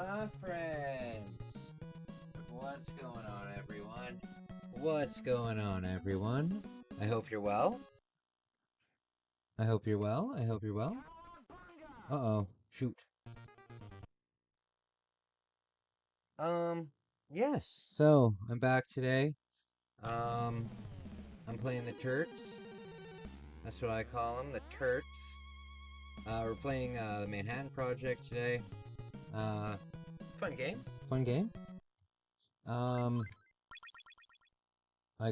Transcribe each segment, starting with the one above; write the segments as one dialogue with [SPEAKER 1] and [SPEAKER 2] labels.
[SPEAKER 1] my friends. What's going on, everyone? What's going on, everyone? I hope you're well. I hope you're well. I hope you're well. Uh-oh. Shoot. Yes. So, I'm back today. I'm playing the Turks. That's what I call them, the Turks. We're playing the Manhatten project today. Fun game. Fun game. I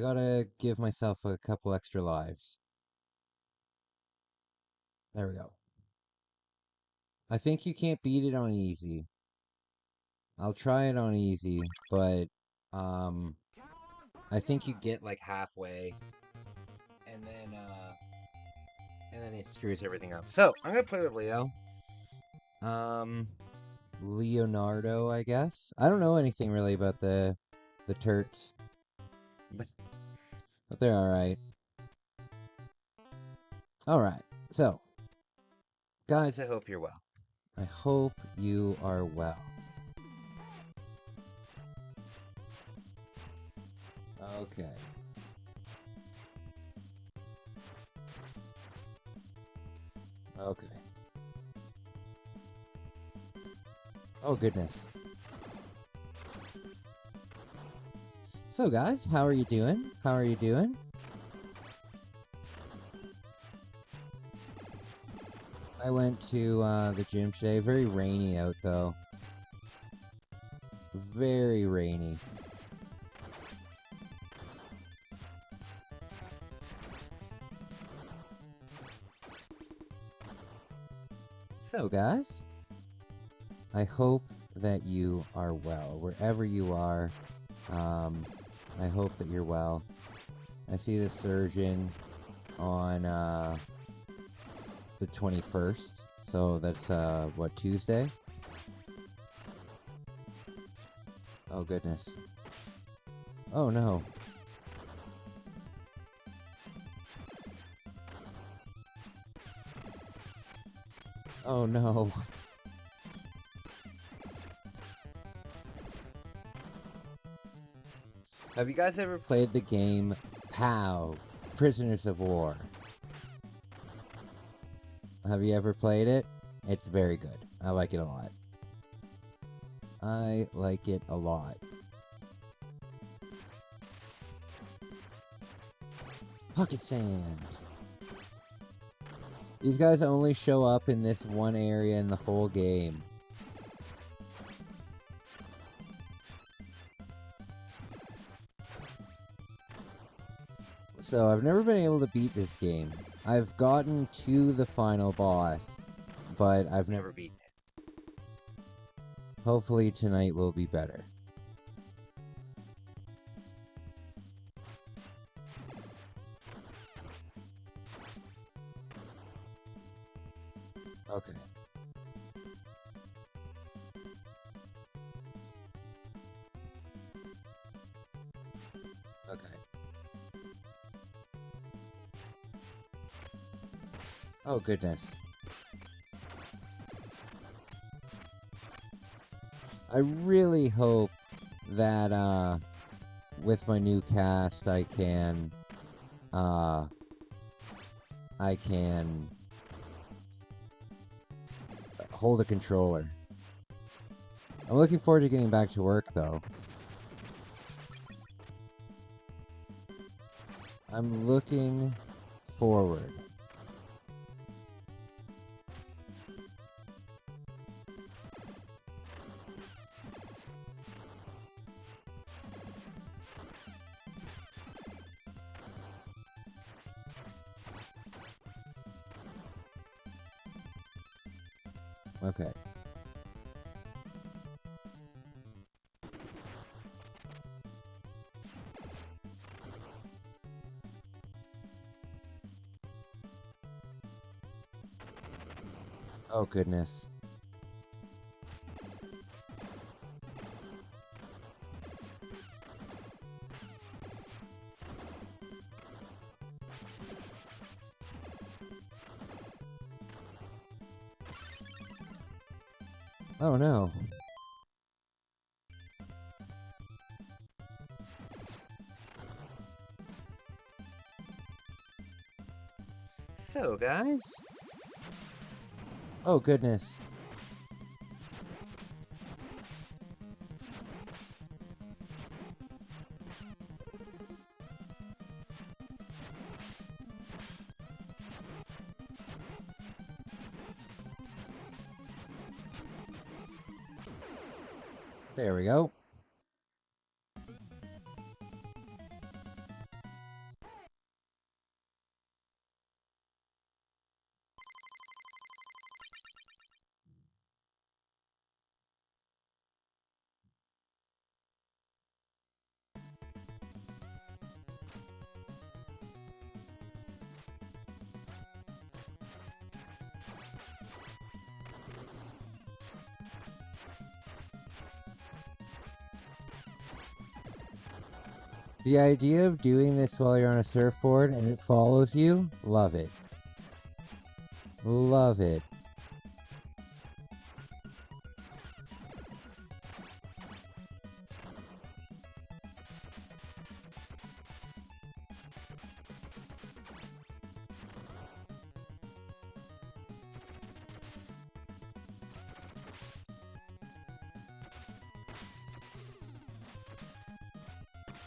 [SPEAKER 1] gotta give myself a couple extra lives. There we go. I think you can't beat it on easy. I'll try it on easy, but I think you get like halfway, and then it screws everything up. So I'm gonna play with Leo. Leonardo, I guess. I don't know anything really about the Turks, but they're all right. All right, so guys, I hope you're well. I hope you are well. Okay. Okay. Oh, goodness. So, guys, how are you doing? How are you doing? I went to the gym today. Very rainy out, though. Very rainy. So, guys, I hope that you are well, wherever you are. I hope that you're well. I see the surgeon on the 21st, so that's what, Tuesday? Oh goodness. Oh no. Oh no. Have you guys ever played the game POW, Prisoners of War? Have you ever played it? It's very good. I like it a lot. I like it a lot. Pocket sand. These guys only show up in this one area in the whole game. So, I've never been able to beat this game. I've gotten to the final boss, but I've never beaten it. Hopefully tonight will be better. Okay. Okay. Oh, goodness. I really hope that, with my new cast, I can hold a controller. I'm looking forward to getting back to work, though. I'm looking forward. Okay. Oh, goodness. Oh, no. So, guys. Oh, goodness. There we go. The idea of doing this while you're on a surfboard and it follows you, love it. Love it.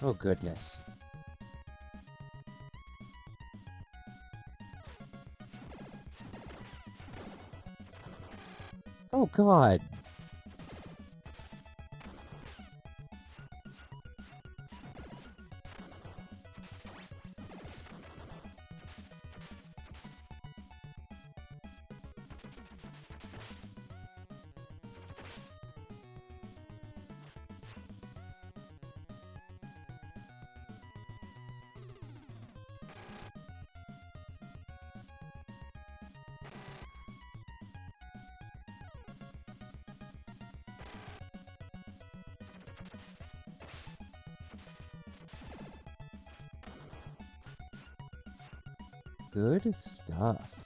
[SPEAKER 1] Oh, goodness. Oh, God. Good stuff.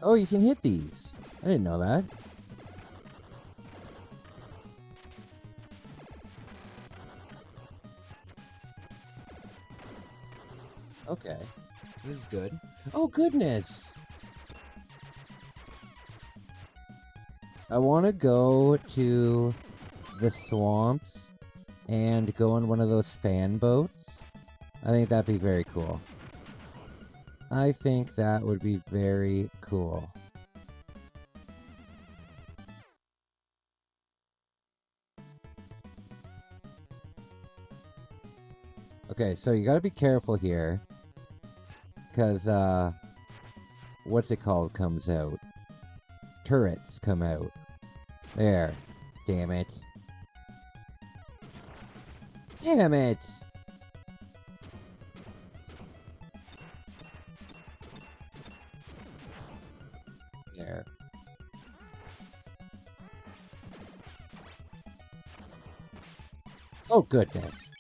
[SPEAKER 1] Oh, you can hit these. I didn't know that. Okay. This is good. Oh, goodness! I want to go to the swamps and go on one of those fan boats. I think that'd be very cool. I think that would be very cool. Okay, so you gotta be careful here. Because, what's it called comes out? Turrets come out. There. Damn it. Damn it! There. Oh, goodness.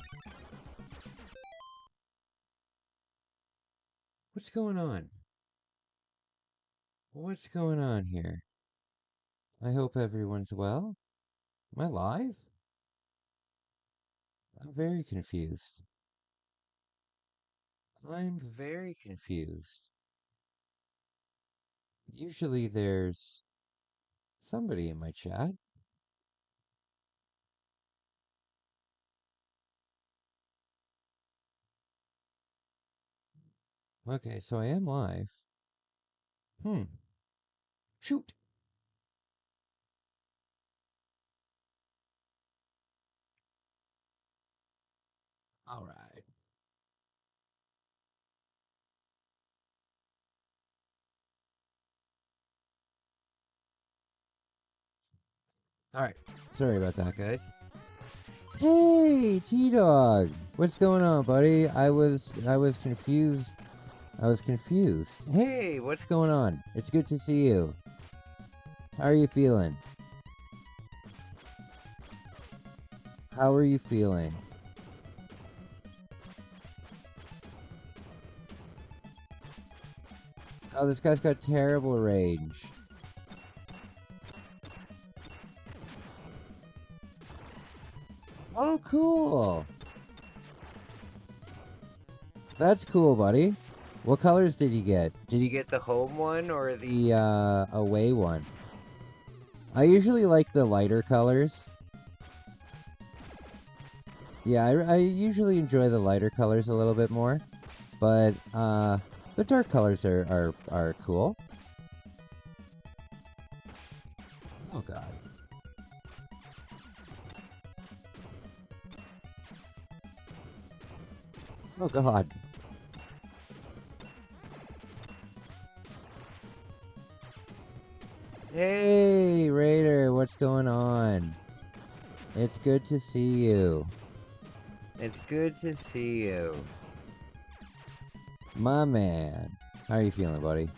[SPEAKER 1] What's going on? What's going on here? I hope everyone's well. Am I live? I'm very confused. I'm very confused. Usually there's somebody in my chat. Okay, so I am live. Shoot! Alright. Alright. Sorry about that, guys. Hey, T-Dog! What's going on, buddy? I was confused. Hey, what's going on? It's good to see you. How are you feeling? How are you feeling? Oh, this guy's got terrible range. Oh, cool! That's cool, buddy. What colors did you get? Did you get the home one or the away one? I usually like the lighter colors. Yeah, I usually enjoy the lighter colors a little bit more. But the dark colors are cool. Oh god. Oh god. Hey, Raider, what's going on? It's good to see you. It's good to see you. My man. How are you feeling, buddy?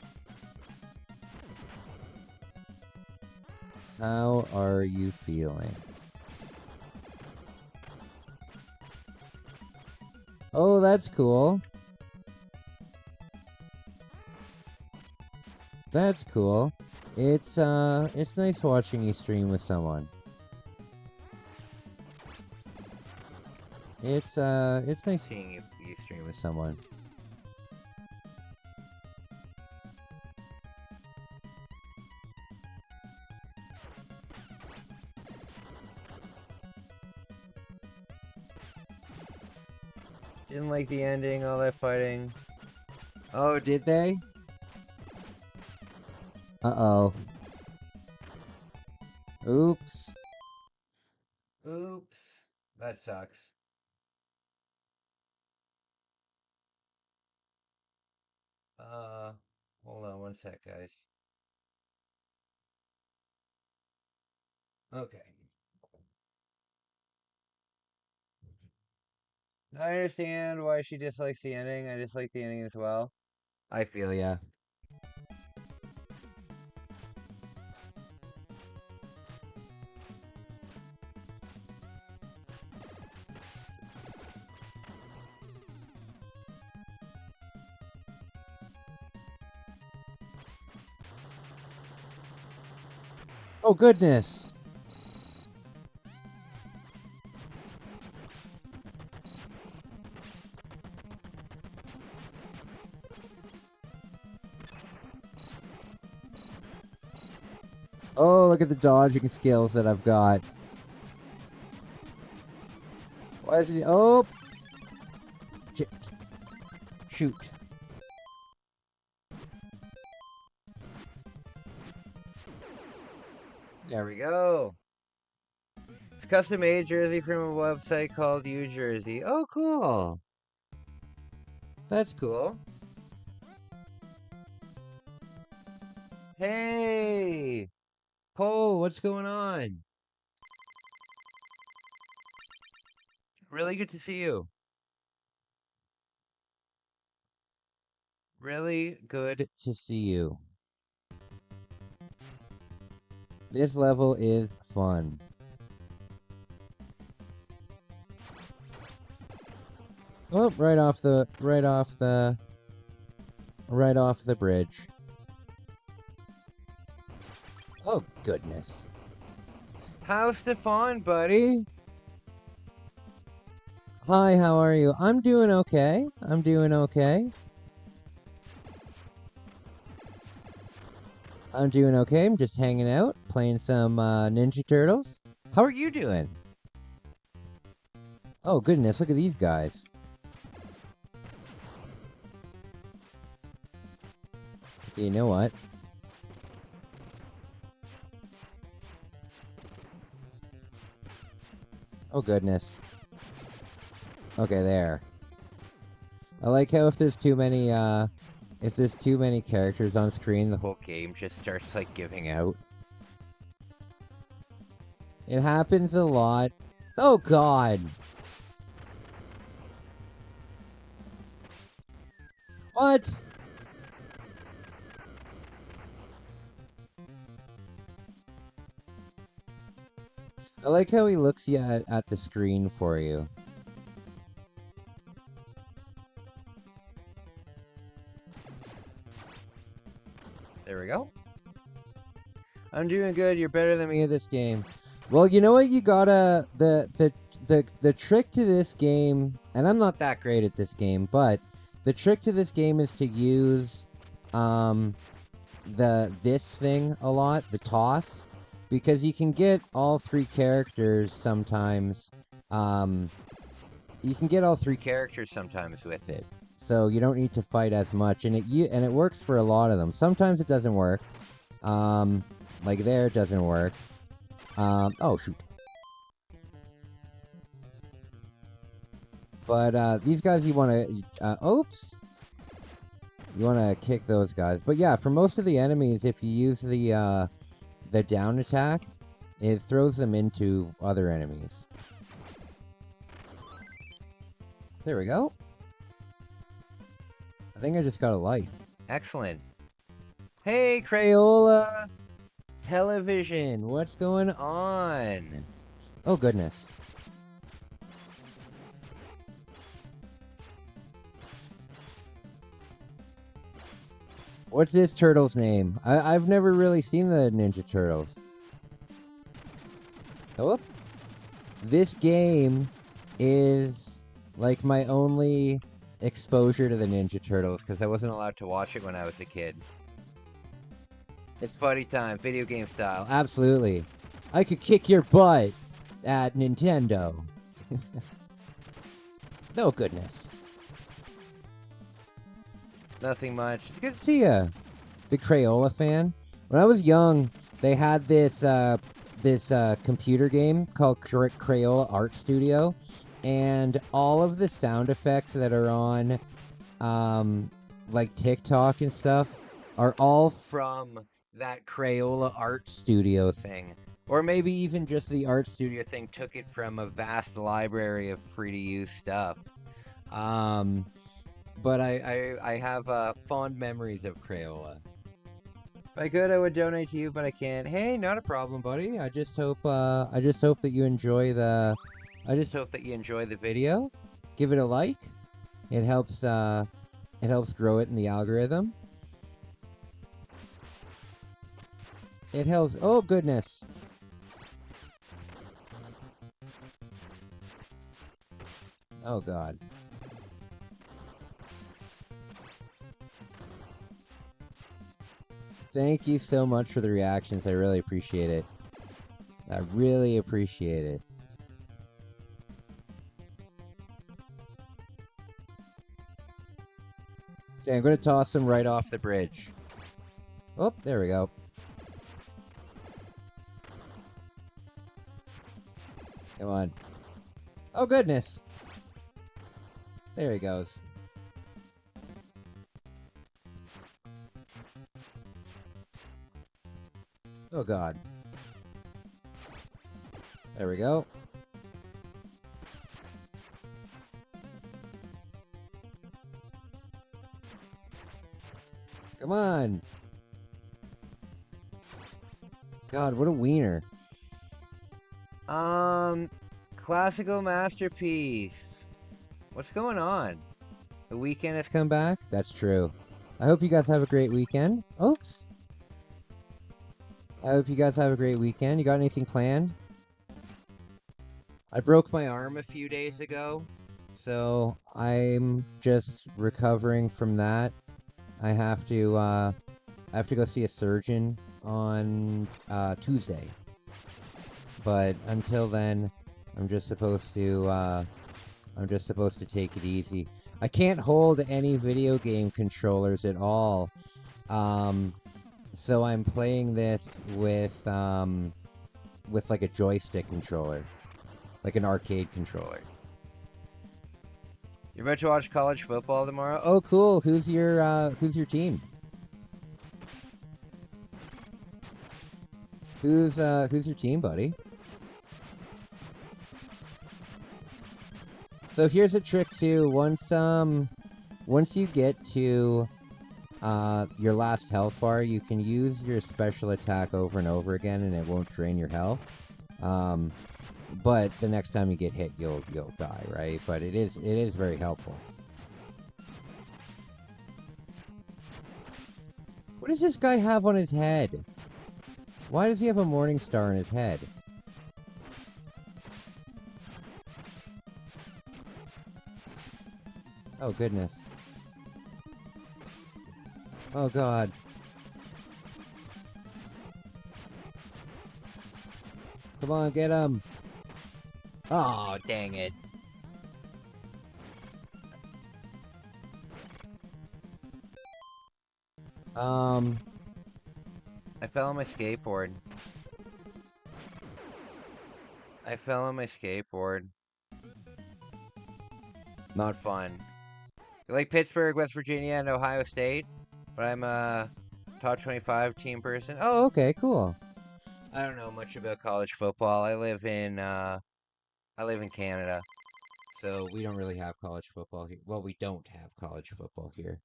[SPEAKER 1] How are you feeling? Oh, that's cool. That's cool. It's nice watching you stream with someone. It's nice seeing you stream with someone. Didn't like the ending, all that fighting. Oh, did they? Uh-oh. Oops. Oops. That sucks. Hold on one sec, guys. Okay. I understand why she dislikes the ending. I dislike the ending as well. I feel ya. Oh, goodness. Oh, look at the dodging skills that I've got. Why is he... Oh! Shit. Shoot. There we go. It's custom-made jersey from a website called UJersey. Oh, cool. That's cool. Hey! Cole, what's going on? Really good to see you. Really good to see you. This level is fun. Oh, right off the bridge. Oh, goodness. How's Stefan, buddy? Hi, how are you? I'm doing okay. I'm doing okay. I'm doing okay. I'm just hanging out, playing some Ninja Turtles. How are you doing? Oh, goodness, look at these guys. Okay, you know what? Oh, goodness. Okay, there. I like how if there's too many characters on screen, the whole game just starts, like, giving out. It happens a lot. Oh, God! What? I like how he looks at the screen for you. There we go. I'm doing good. You're better than me at this game. Well, you know what? You gotta the trick to this game, and I'm not that great at this game, but The trick to this game is to use this thing a lot, the toss, because you can get all three characters sometimes. You can get all three characters sometimes with it, so you don't need to fight as much, and it works for a lot of them. Sometimes it doesn't work. Like there, it doesn't work. Oh shoot. But these guys, you want to, oops. You want to kick those guys. But yeah, for most of the enemies, if you use the down attack, it throws them into other enemies. There we go. I think I just got a life. Excellent. Hey, Crayola! Television, what's going on? Oh, goodness. What's this turtle's name? I've never really seen the Ninja Turtles. Oh, this game is like my only exposure to the Ninja Turtles because I wasn't allowed to watch it when I was a kid. It's funny time, video game style. Absolutely. I could kick your butt at Nintendo. Oh, goodness. Nothing much. It's good to see ya. Big Crayola fan. When I was young, they had this computer game called Crayola Art Studio, and all of the sound effects that are on, like TikTok and stuff, are all from that Crayola Art Studio thing. Or maybe even just the Art Studio thing took it from a vast library of free-to-use stuff. But I have fond memories of Crayola. If I could, I would donate to you, but I can't. Hey, not a problem, buddy. I just hope that you enjoy the video. Give it a like. It helps grow it in the algorithm. It helps. Oh goodness. Oh god. Thank you so much for the reactions. I really appreciate it. I really appreciate it. Okay, I'm going to toss him right off the bridge. Oh, there we go. Come on. Oh, goodness. There he goes. Oh god. There we go. Come on. God, what a wiener. Classical masterpiece. What's going on? The weekend has come back? That's true. I hope you guys have a great weekend. Oops. I hope you guys have a great weekend. You got anything planned? I broke my arm a few days ago, so I'm just recovering from that. I have to go see a surgeon on Tuesday. But until then, I'm just supposed to take it easy. I can't hold any video game controllers at all. So I'm playing this with like a joystick controller, like an arcade controller. You're about to watch college football tomorrow? Oh, cool. Who's your team? Who's your team, buddy? So here's a trick too. Once you get to your last health bar, you can use your special attack over and over again, and it won't drain your health. But the next time you get hit, you'll die, right? But it is very helpful. What does this guy have on his head? Why does he have a morning star on his head? Oh goodness. Oh god. Come on, get him. Oh, dang it. I fell on my skateboard. Not fun. I like Pittsburgh, West Virginia, and Ohio State, but I'm a top 25 team person. Oh, okay, cool. I don't know much about college football. I live in Canada, so we don't really have college football here. Well, we don't have college football here.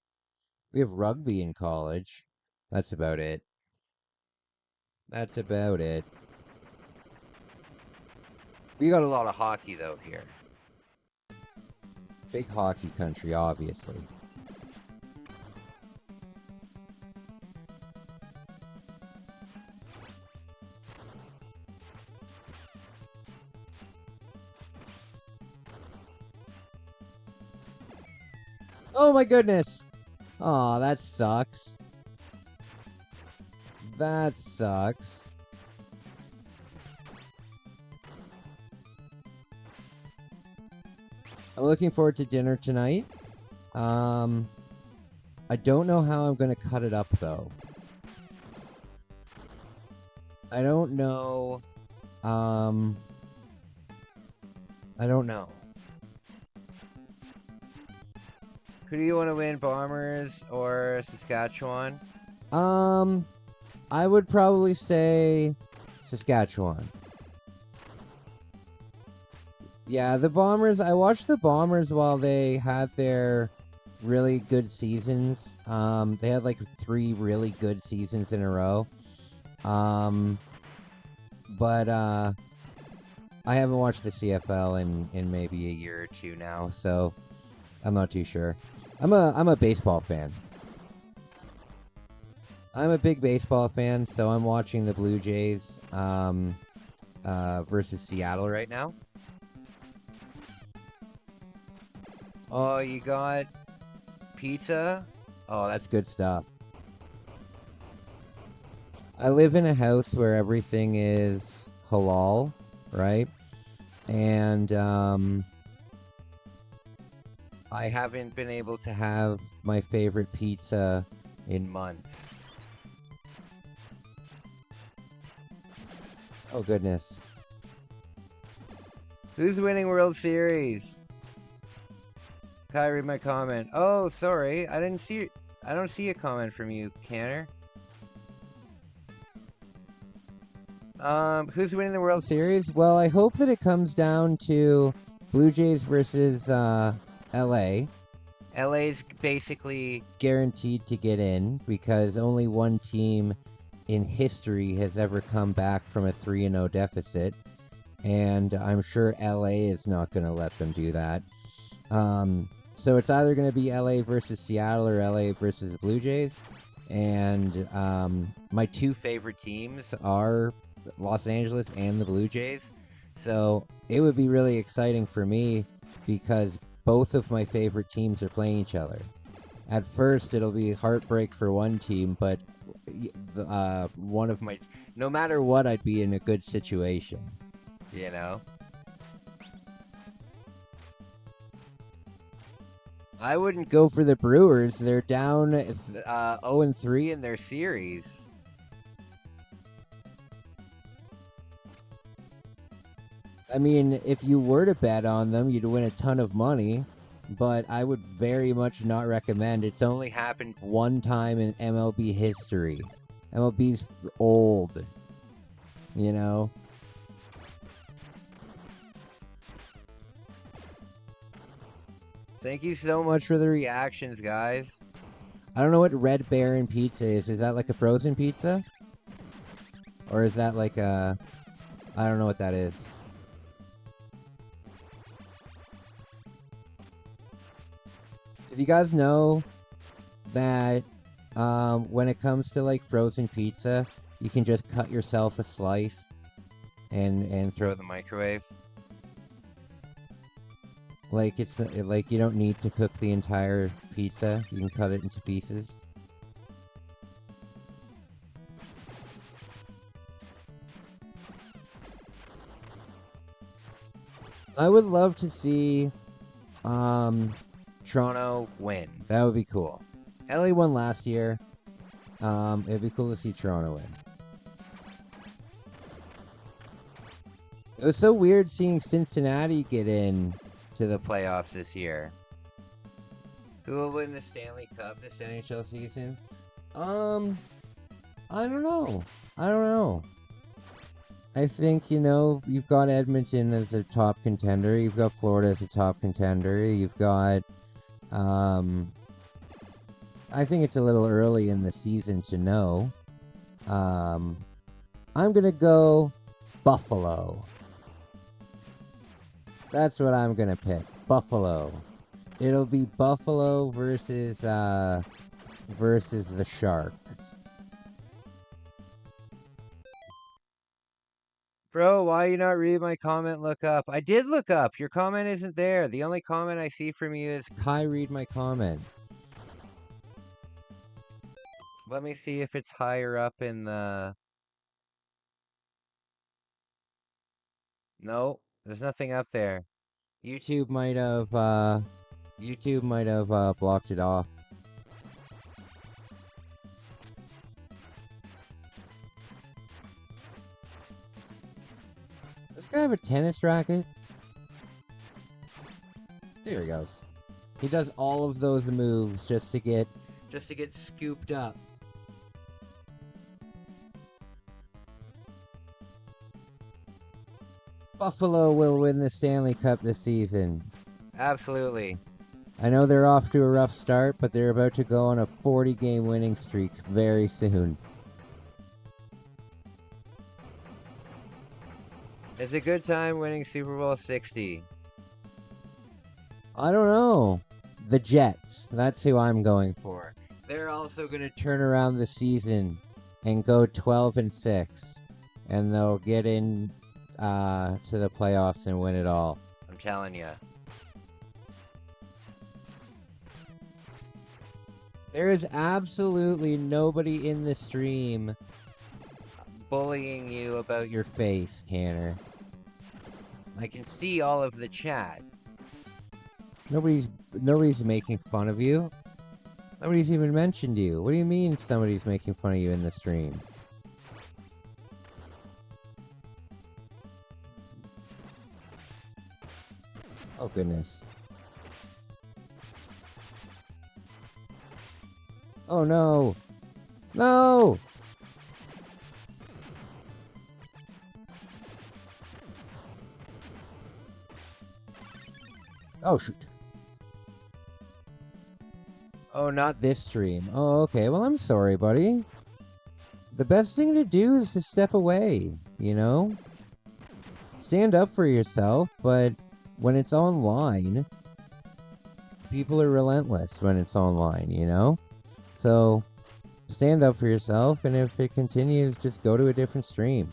[SPEAKER 1] We have rugby in college. That's about it. That's about it. We got a lot of hockey though here. Big hockey country, obviously. Oh my goodness! Aw, that sucks. That sucks. I'm looking forward to dinner tonight. I don't know how I'm gonna cut it up though. I don't know. I don't know. Who do you want to win, Bombers or Saskatchewan? I would probably say Saskatchewan. Yeah, the Bombers, I watched the Bombers while they had their really good seasons. They had like 3 really good seasons in a row. But I haven't watched the CFL in maybe a year or 2 now, so I'm not too sure. I'm a baseball fan. I'm a big baseball fan, so I'm watching the Blue Jays versus Seattle right now. Oh, you got pizza? Oh, that's good stuff. I live in a house where everything is halal, right? And I haven't been able to have my favorite pizza in months. Oh, goodness. Who's winning World Series? Kai, read my comment. Oh, sorry. I don't see a comment from you, Canner. Who's winning the World Series? Well, I hope that it comes down to Blue Jays versus LA. LA's basically guaranteed to get in because only one team in history has ever come back from a 3-0 deficit, and I'm sure LA is not going to let them do that. So it's either going to be LA versus Seattle or LA versus the Blue Jays. And my 2 favorite teams are Los Angeles and the Blue Jays. So it would be really exciting for me because both of my favorite teams are playing each other. At first, it'll be heartbreak for one team, but one of my... No matter what, I'd be in a good situation. You know? I wouldn't go for the Brewers. They're down 0-3 in their series. I mean, if you were to bet on them, you'd win a ton of money, but I would very much not recommend. It's only happened one time in MLB history. MLB's old, you know? Thank you so much for the reactions, guys. I don't know what Red Baron pizza is. Is that like a frozen pizza? Or is that like a... I don't know what that is. Did you guys know that when it comes to like frozen pizza, you can just cut yourself a slice and throw it in the microwave? Like it's like you don't need to cook the entire pizza. You can cut it into pieces. I would love to see Toronto win. That would be cool. LA won last year. It'd be cool to see Toronto win. It was so weird seeing Cincinnati get in to the playoffs this year. Who will win the Stanley Cup this NHL season? I don't know. I think, you've got Edmonton as a top contender. You've got Florida as a top contender. You've got, I think it's a little early in the season to know. I'm going to go Buffalo. That's what I'm going to pick. Buffalo. It'll be Buffalo versus the Sharks. Bro, why you not read my comment? Look up. I did look up. Your comment isn't there. The only comment I see from you is Kai, read my comment. Let me see if it's higher up in the... No, there's nothing up there. YouTube might have blocked it off. Does this guy have a tennis racket? There he goes. He does all of those moves just to get scooped up. Buffalo will win the Stanley Cup this season. Absolutely. I know they're off to a rough start, but they're about to go on a 40-game winning streak very soon. It's a good time winning Super Bowl 60. I don't know. The Jets. That's who I'm going for. They're also going to turn around the season and go 12-6. And they'll get in to the playoffs and win it all. I'm telling you. There is absolutely nobody in the stream bullying you about your face, Tanner. I can see all of the chat. Nobody's making fun of you. Nobody's even mentioned you. What do you mean somebody's making fun of you in the stream? Oh, goodness. Oh, no. No! Oh, shoot. Oh, not this stream. Oh, okay. Well, I'm sorry, buddy. The best thing to do is to step away, Stand up for yourself, but when it's online, people are relentless when it's online, So, stand up for yourself, and if it continues, just go to a different stream.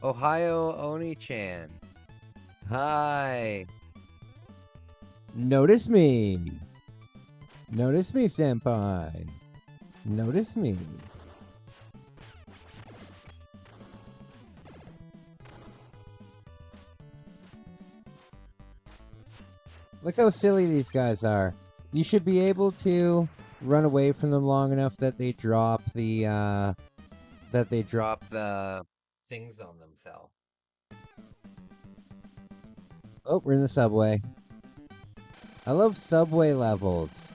[SPEAKER 1] Ohio Oni-chan. Hi. Notice me. Notice me, senpai. Notice me. Look how silly these guys are. You should be able to run away from them long enough that they drop the things on themselves. Oh, we're in the subway. I love subway levels.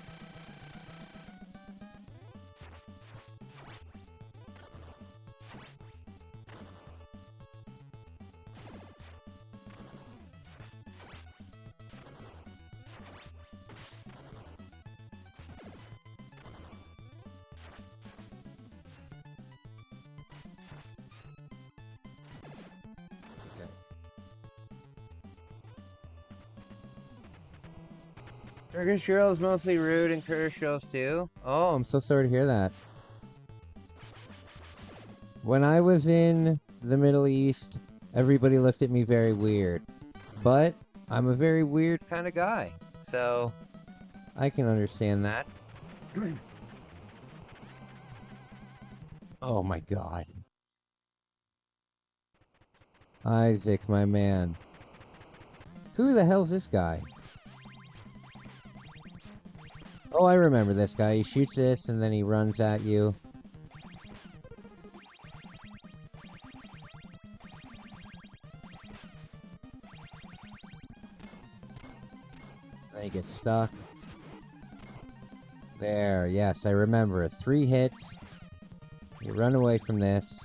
[SPEAKER 1] Turkish girls mostly rude and Kurdish girls too? Oh, I'm so sorry to hear that. When I was in the Middle East, everybody looked at me very weird. But I'm a very weird kind of guy. So, I can understand that. Oh my god. Isaac, my man. Who the hell's this guy? Oh, I remember this guy. He shoots this and then he runs at you. Then he gets stuck. There, yes, I remember. 3 hits. You run away from this.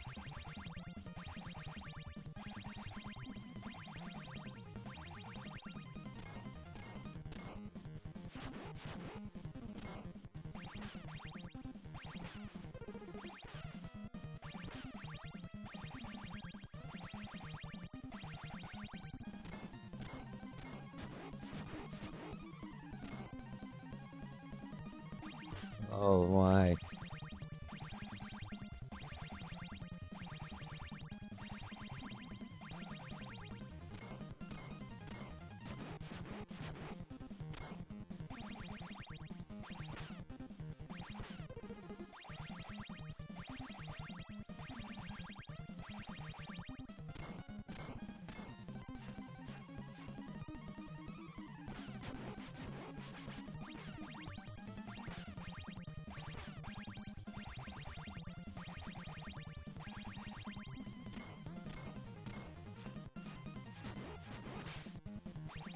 [SPEAKER 1] Oh my.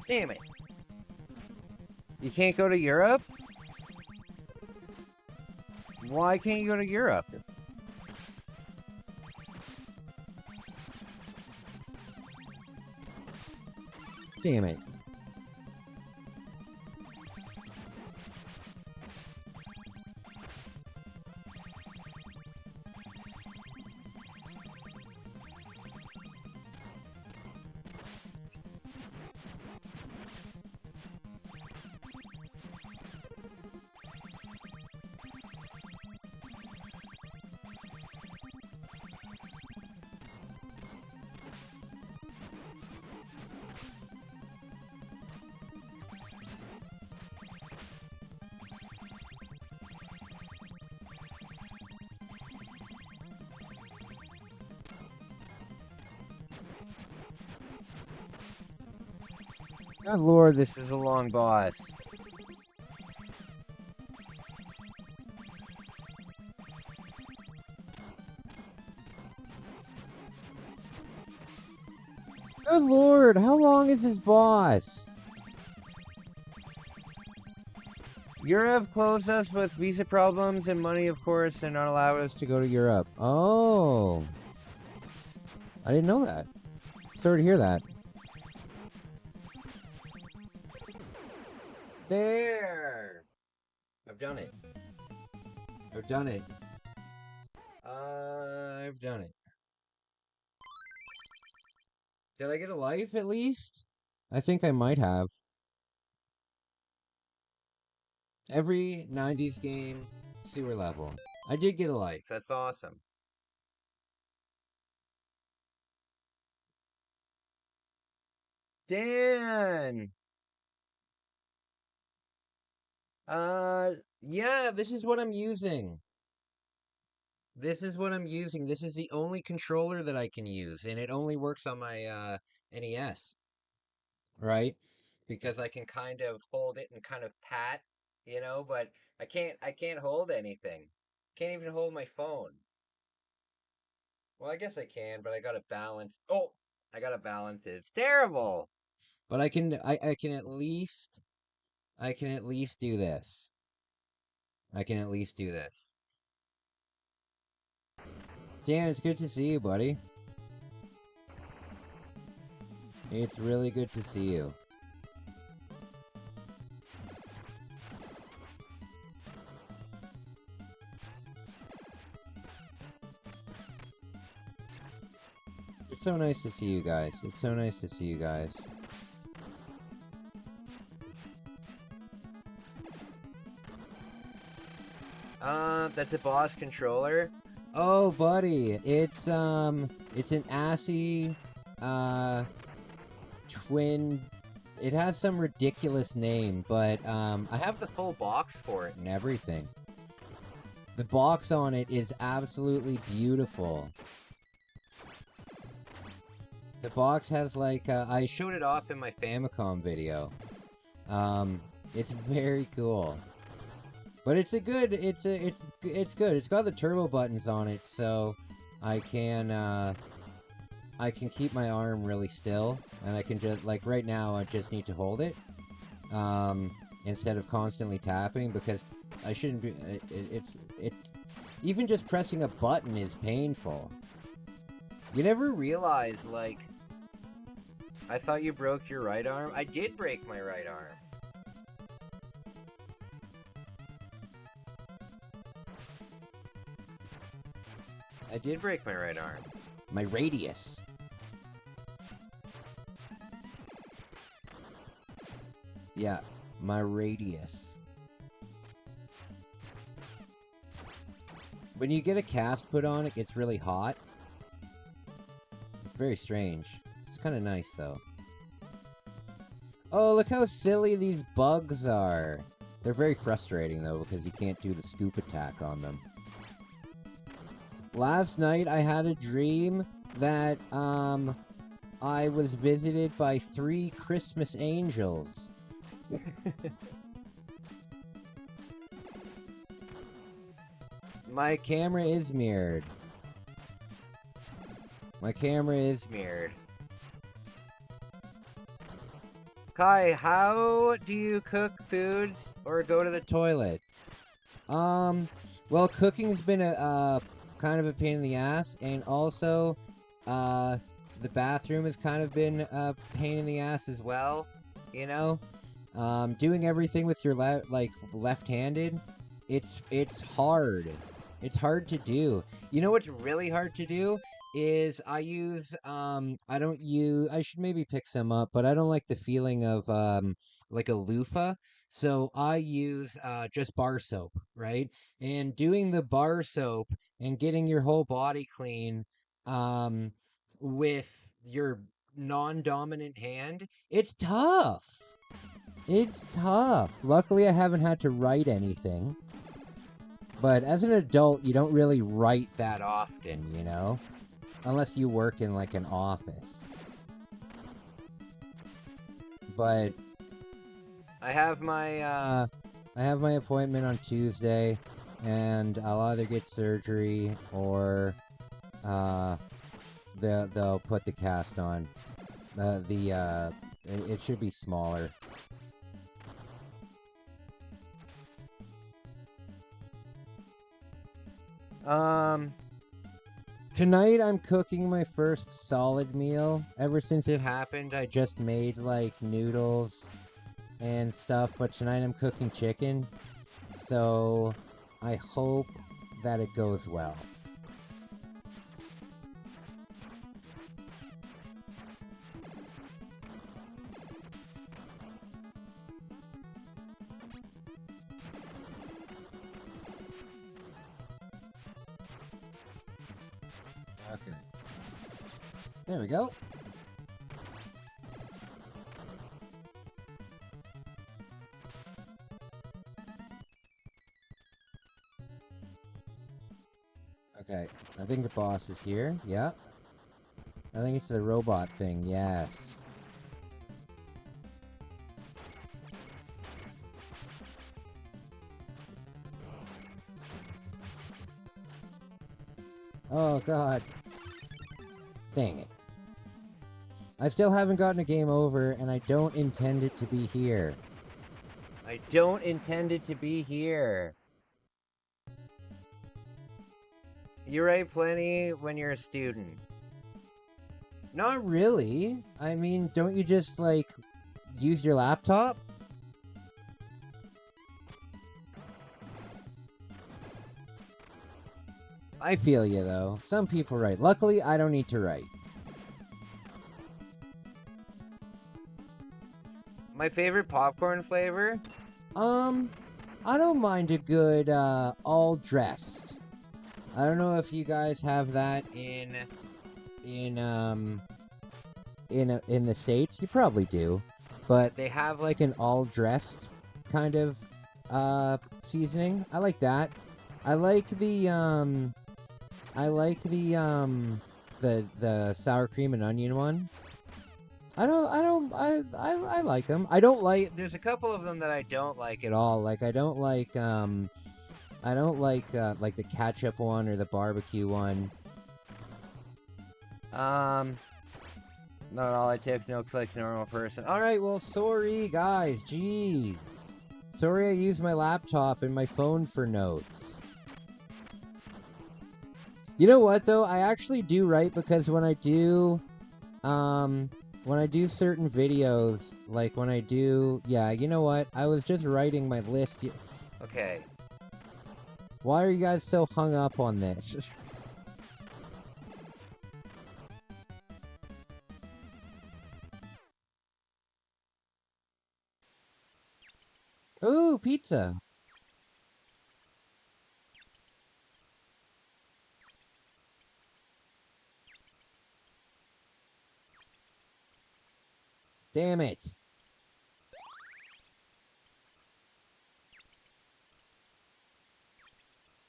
[SPEAKER 1] Damn it. You can't go to Europe? Why can't you go to Europe? Damn it. Good lord, this is a long boss. Good lord, how long is this boss? Europe closed us with visa problems and money, of course, and not allowed us to go to Europe. Oh. I didn't know that. Sorry to hear that. There! I've done it. I've done it. I've done it. Did I get a life at least? I think I might have. Every 90s game, sewer level. I did get a life. That's awesome. Dan! Yeah, this is what I'm using. This is what I'm using. This is the only controller that I can use, and it only works on my NES, right? Because I can kind of hold it and kind of pat, but I can't hold anything. Can't even hold my phone. Well, I guess I can, but I gotta balance. Oh, I gotta balance it. It's terrible. But I can at least do this. I can at least do this. Dan, it's good to see you, buddy. It's really good to see you. It's so nice to see you guys. It's so nice to see you guys. That's a boss controller. Oh, buddy, it's an ASCII, twin. It has some ridiculous name, but I have the full box for it and everything. The box on it is absolutely beautiful. The box has like I showed it off in my Famicom video. It's very cool. But it's good. It's good. It's got the turbo buttons on it, so I can keep my arm really still, and I can just, like, right now I just need to hold it instead of constantly tapping, because I shouldn't be. Even just pressing a button is painful. You never realize, like, I thought you broke your right arm. I did break my right arm. I did break my right arm. My radius. Yeah, my radius. When you get a cast put on, it gets really hot. It's very strange. It's kind of nice, though. Oh, look how silly these bugs are. They're very frustrating, though, because you can't do the scoop attack on them. Last night, I had a dream that, I was visited by 3 Christmas angels. My camera is mirrored. My camera is mirrored. Kai, how do you cook foods or go to the toilet? Well, cooking's been a kind of a pain in the ass, and also, the bathroom has kind of been a pain in the ass as well, you know? Doing everything with your left-handed, it's hard. It's hard to do. You know what's really hard to do? Is I use, I should maybe pick some up, but I don't like the feeling of, like a loofah. So I use, just bar soap, right? And doing the bar soap and getting your whole body clean, with your non-dominant hand, it's tough. It's tough. Luckily, I haven't had to write anything. But as an adult, you don't really write that often, you know? Unless you work in, like, an office. But I have my appointment on Tuesday, and I'll either get surgery or they'll put the cast on. It should be smaller. Tonight I'm cooking my first solid meal. Ever since it happened, I just made, like, noodles and stuff, but tonight I'm cooking chicken. So I hope that it goes well. Okay. There we go. Okay, I think the boss is here. Yeah. I think it's the robot thing, yes. Oh god. Dang it. I still haven't gotten a game over, and I don't intend it to be here. I don't intend it to be here. You write plenty when you're a student. Not really. I mean, don't you just, like, use your laptop? I feel you, though. Some people write. Luckily, I don't need to write. My favorite popcorn flavor? I don't mind a good, all dressed. I don't know if you guys have that in the States. You probably do. But they have, like, an all dressed kind of, seasoning. I like that. I like the the sour cream and onion one. I like them. I don't like. There's a couple of them that I don't like at all. Like I don't like the ketchup one or the barbecue one. Not all I take notes like a normal person. All right, well, sorry guys. Jeez, sorry I used my laptop and my phone for notes. You know what though? I actually do write because when I do certain videos, like when I do, yeah, you know what? I was just writing my list. Okay. Why are you guys so hung up on this? Ooh, pizza. Damn it.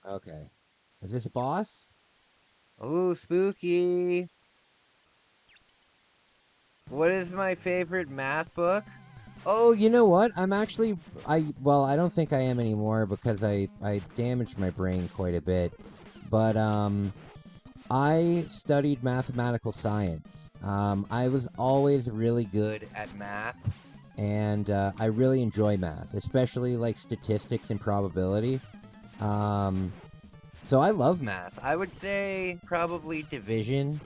[SPEAKER 1] Okay. Is this a boss? Ooh, spooky. What is my favorite math book? Oh, you know what? I'm actually... Well, I don't think I am anymore because I damaged my brain quite a bit. But, I studied mathematical science. I was always really good at math. And, I really enjoy math. Especially, like, statistics and probability. So I love math. I would say probably division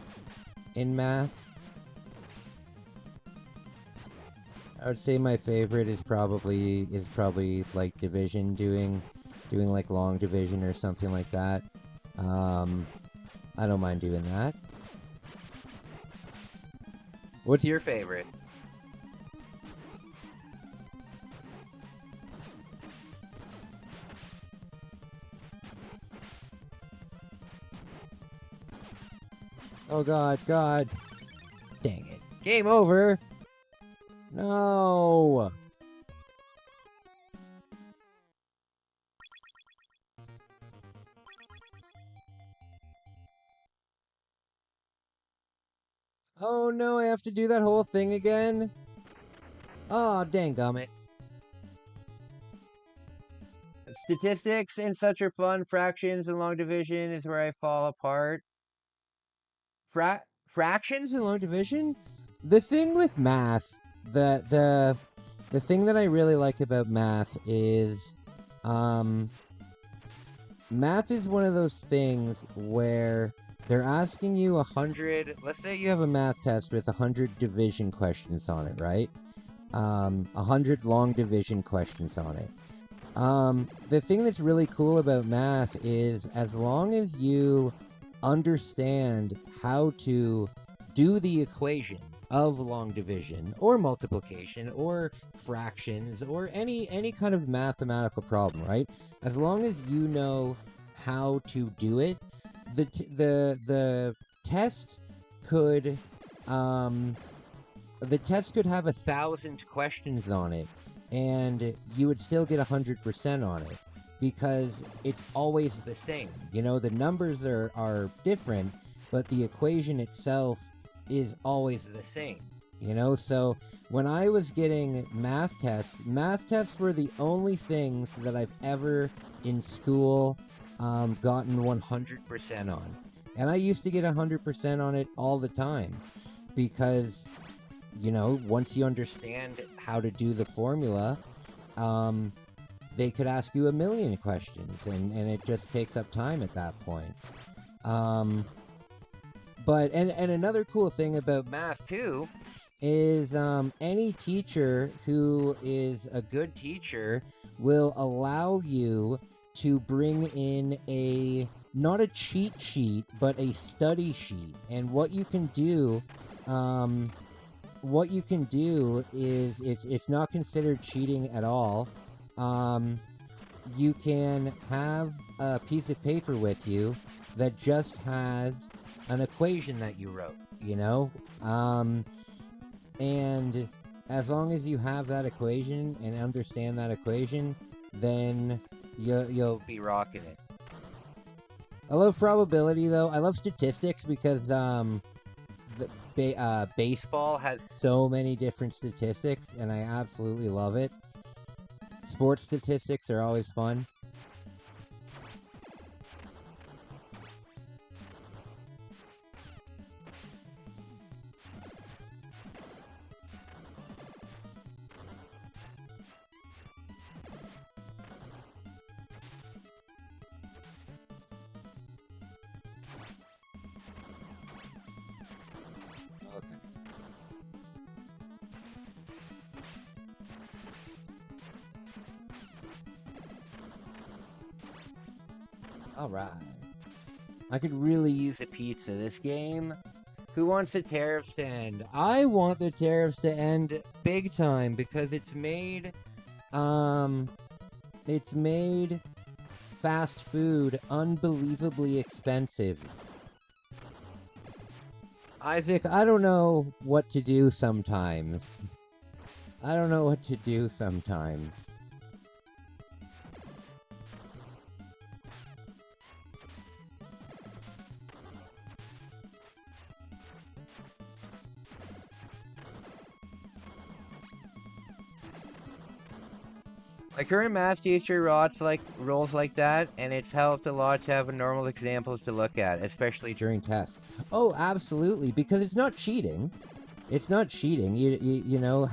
[SPEAKER 1] in math. I would say my favorite is probably like division, doing like long division or something like that. I don't mind doing that. What's your favorite? Oh god, god. Dang it. Game over! No! Oh no, I have to do that whole thing again? Oh, danggummit. Statistics and such are fun. Fractions and long division is where I fall apart. Fractions and long division? The thing with math, the thing that I really like about math is, math is one of those things where they're asking you 100, let's say you have a math test with 100 division questions on it, right? 100 long division questions on it. The thing that's really cool about math is as long as you understand how to do the equation of long division or multiplication or fractions or any kind of mathematical problem, right? As long as you know how to do it, the test could have 1,000 questions on it, and you would still get 100% on it because it's always the same. You know, the numbers are different, but the equation itself is always the same. You know, so when I was getting math tests were the only things that I've ever in school gotten 100% on. And I used to get 100% on it all the time because, you know, once you understand how to do the formula, they could ask you a million questions, and it just takes up time at that point. But another cool thing about math too is any teacher who is a good teacher will allow you to bring in not a cheat sheet, but a study sheet. And what you can do is it's not considered cheating at all. You can have a piece of paper with you that just has an equation that you wrote, you know? And as long as you have that equation and understand that equation, then you'll be rocking it. I love probability, though. I love statistics because baseball has so many different statistics, and I absolutely love it. Sports statistics are always fun. Okay. All right. I could really use a pizza this game. Who wants the tariffs to end? I want the tariffs to end big time because um it's made fast food unbelievably expensive. Isaac, I don't know what to do sometimes. I don't know what to do sometimes. My current math teacher rolls like that, and it's helped a lot to have normal examples to look at, especially during tests. Oh, absolutely, because it's not cheating. It's not cheating. You know,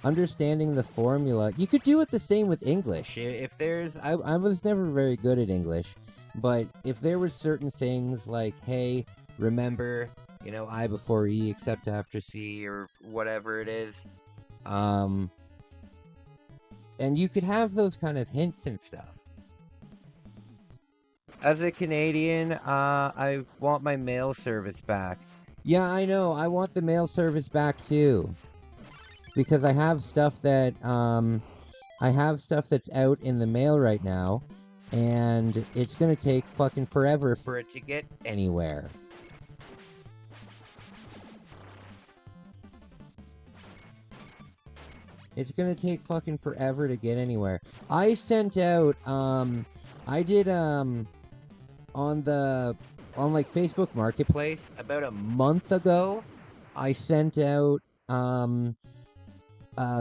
[SPEAKER 1] understanding the formula. You could do it the same with English. If there's, I was never very good at English, but if there were certain things like, hey, remember, you know, I before E except after C or whatever it is, and you could have those kind of hints and stuff. As a Canadian, I want my mail service back. Yeah, I know. I want the mail service back too. Because I have stuff that's out in the mail right now, and it's gonna take fucking forever for it to get anywhere. It's gonna take fucking forever to get anywhere. I sent out, I did, on like Facebook Marketplace about a month ago, I sent out,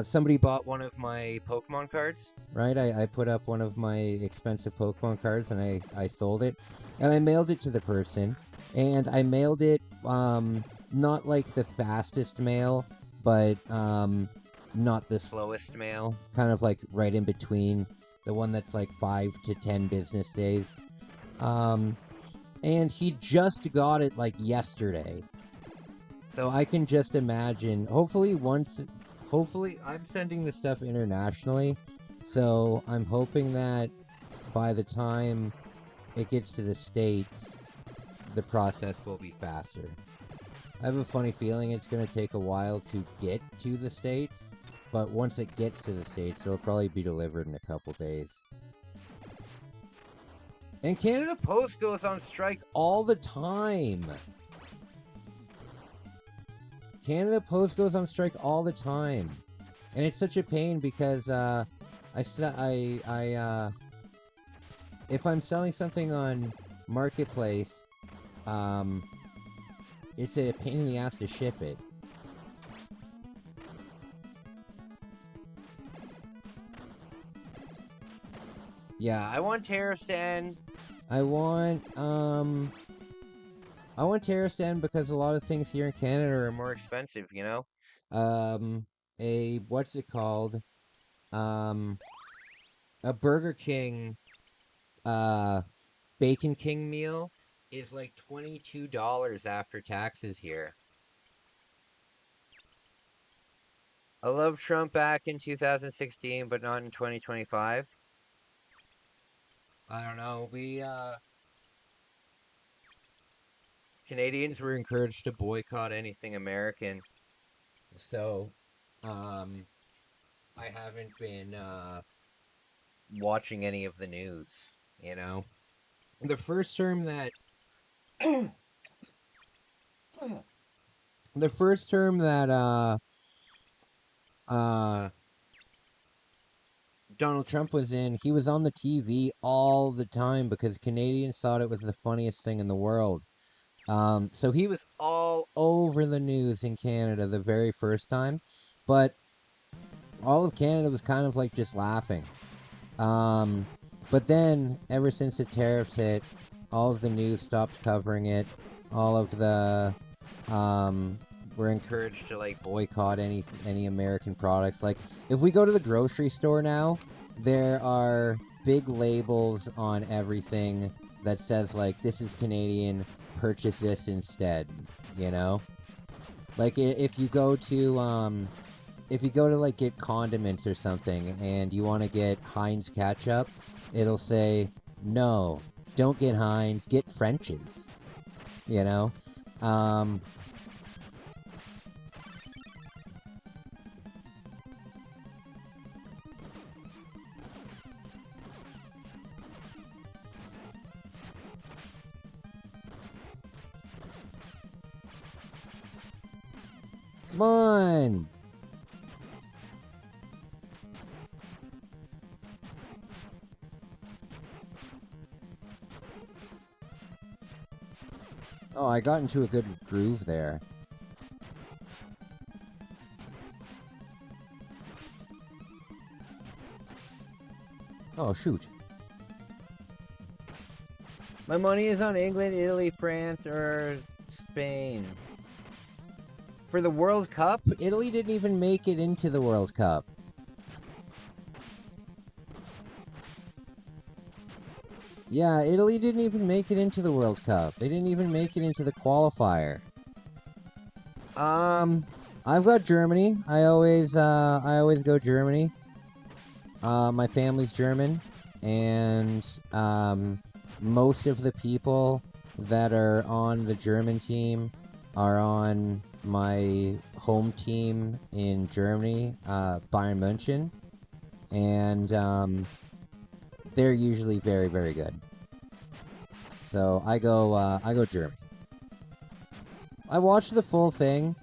[SPEAKER 1] somebody bought one of my Pokemon cards, right? I put up one of my expensive Pokemon cards and I sold it. And I mailed it to the person. And I mailed it, not like the fastest mail, but, not the slowest mail. Kind of like right in between. The one that's like 5 to 10 business days. And he just got it like yesterday. So I can just imagine, hopefully I'm sending this stuff internationally, so I'm hoping that by the time it gets to the States, the process will be faster. I have a funny feeling it's going to take a while to get to the States, but once it gets to the States, it'll probably be delivered in a couple days. And Canada Post goes on strike all the time. Canada Post goes on strike all the time, and it's such a pain because if I'm selling something on Marketplace, it's a pain in the ass to ship it. Yeah, I want tariffs to end. I want tariffs to end because a lot of things here in Canada are more expensive, you know? What's it called? A Burger King, Bacon King meal is like $22 after taxes here. I love Trump back in 2016, but not in 2025. I don't know. Canadians were encouraged to boycott anything American. So, I haven't been, watching any of the news, you know? The first term that... the first term that, Donald Trump was in, he was on the TV all the time because Canadians thought it was the funniest thing in the world. So he was all over the news in Canada the very first time, but all of Canada was kind of like just laughing. But then, ever since the tariffs hit, all of the news stopped covering it. All of the, we're encouraged to like boycott any American products. Like, if we go to the grocery store now, there are big labels on everything that says like, this is Canadian, purchase this instead, you know? Like, if you go to, like get condiments or something and you want to get Heinz ketchup, it'll say, no, don't get Heinz, get French's, you know? Come on! Oh, I got into a good groove there. Oh, shoot.
[SPEAKER 2] My money is on England, Italy, France, or Spain. For the World Cup?
[SPEAKER 1] Italy didn't even make it into the World Cup. Yeah, Italy didn't even make it into the World Cup. They didn't even make it into the qualifier. I've got Germany. I always go Germany. My family's German, and most of the people that are on the German team are on my home team in Germany, Bayern München, and they're usually very, very good. So I go Germany. I watched the full thing.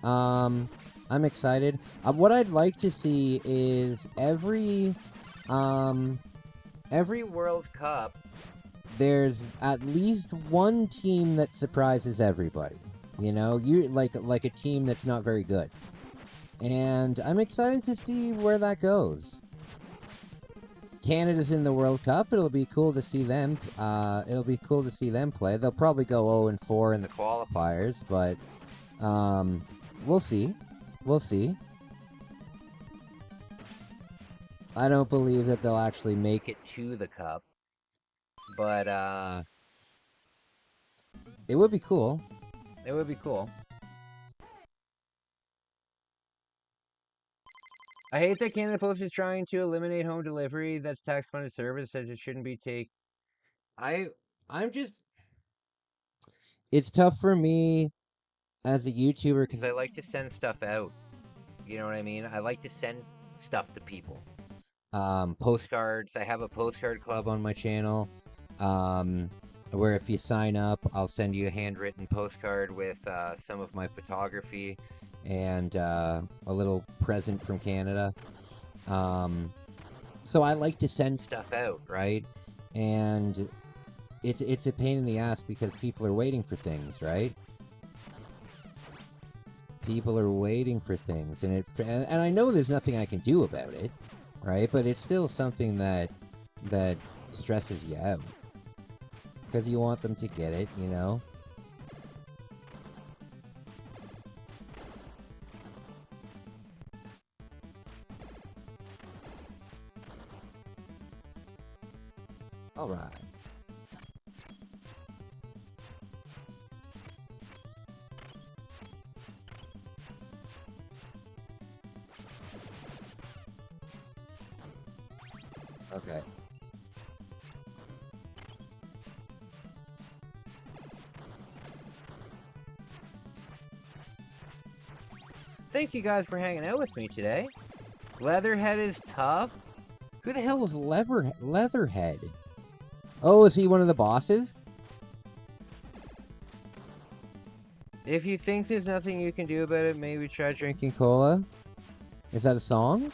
[SPEAKER 1] I'm excited. What I'd like to see is every World Cup, there's at least one team that surprises everybody. You know, you like a team that's not very good. And I'm excited to see where that goes. Canada's in the World Cup. It'll be cool to see them. It'll be cool to see them play. They'll probably go 0-4 in the qualifiers, but we'll see. We'll see. I don't believe that they'll actually make it to the cup, but it would be cool. It would be cool. I hate that Canada Post is trying to eliminate home delivery. That's tax-funded service that it shouldn't be I'm just... It's tough for me as a YouTuber because I like to send stuff out. You know what I mean? I like to send stuff to people. Postcards. I have a postcard club on my channel, where if you sign up, I'll send you a handwritten postcard with some of my photography and a little present from Canada. So I like to send stuff out, right? And it's a pain in the ass because people are waiting for things, right? People are waiting for things, and I know there's nothing I can do about it, right? But it's still something that stresses you out because you want them to get it, you know? All right. Okay.
[SPEAKER 2] Thank you guys for hanging out with me today. Leatherhead is tough.
[SPEAKER 1] Who the hell was Leatherhead? Oh, is he one of the bosses?
[SPEAKER 2] If you think there's nothing you can do about it, maybe try drinking
[SPEAKER 1] Cola? Is that a song?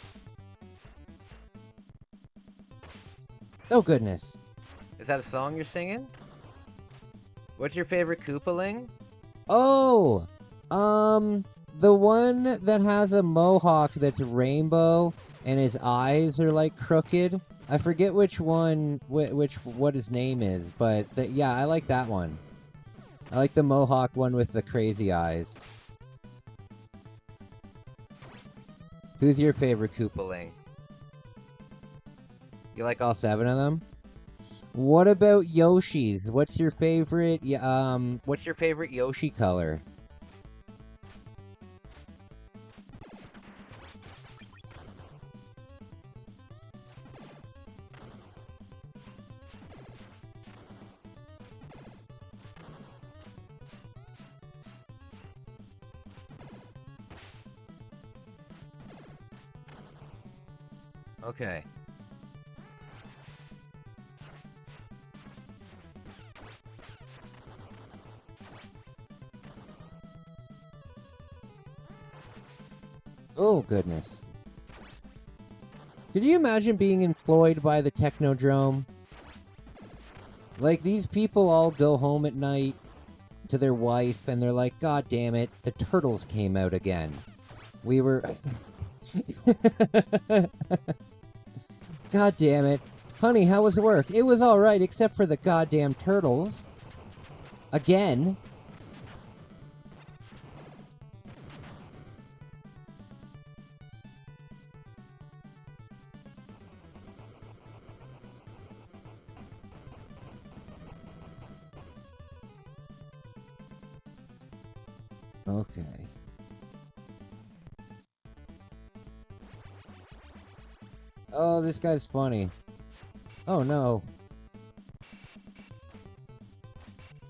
[SPEAKER 1] Oh, goodness.
[SPEAKER 2] Is that a song you're singing? What's your favorite Koopaling?
[SPEAKER 1] Oh! The one that has a mohawk that's rainbow and his eyes are, like, crooked. I forget which one, what his name is, but yeah, I like that one. I like the mohawk one with the crazy eyes. Who's your favorite Koopaling? You like all 7 of them? What about Yoshi's? What's your favorite, what's your favorite Yoshi color?
[SPEAKER 2] Okay.
[SPEAKER 1] Oh, goodness. Could you imagine being employed by the Technodrome? Like, these people all go home at night to their wife, and they're like, God damn it, the turtles came out again. We were... God damn it. Honey, how was work? It was alright, except for the goddamn turtles. Again. Okay. Oh, this guy's funny. Oh, no.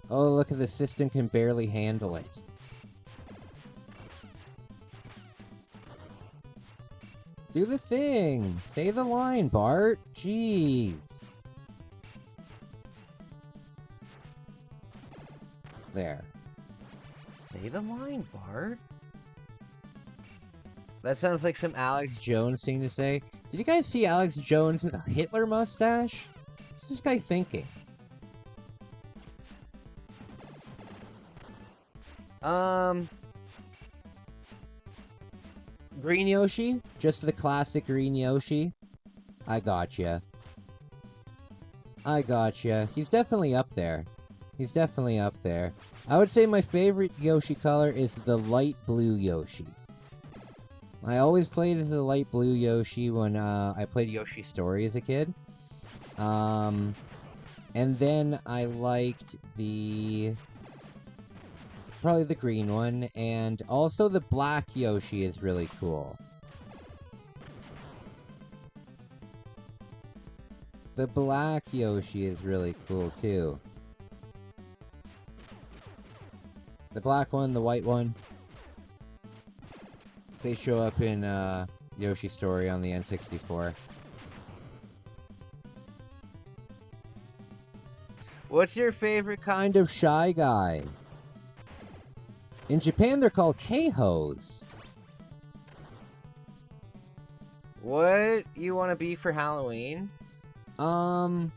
[SPEAKER 1] Oh, look at the system can barely handle it. Do the thing! Say the line, Bart! Jeez! There. Say the line, Bart? That sounds like some Alex Jones thing to say. Did you guys see Alex Jones with a Hitler mustache? What's this guy thinking? Green Yoshi? Just the classic Green Yoshi? I gotcha. I gotcha. He's definitely up there. He's definitely up there. I would say my favorite Yoshi color is the light blue Yoshi. I always played as the light blue Yoshi when I played Yoshi's Story as a kid. And then I liked probably the green one, and also the black Yoshi is really cool. The black Yoshi is really cool too. The black one, the white one. They show up in Yoshi's Story on the N64. What's your favorite kind of Shy Guy? In Japan, they're called Hey-Hos. What you want to be for Halloween? I'm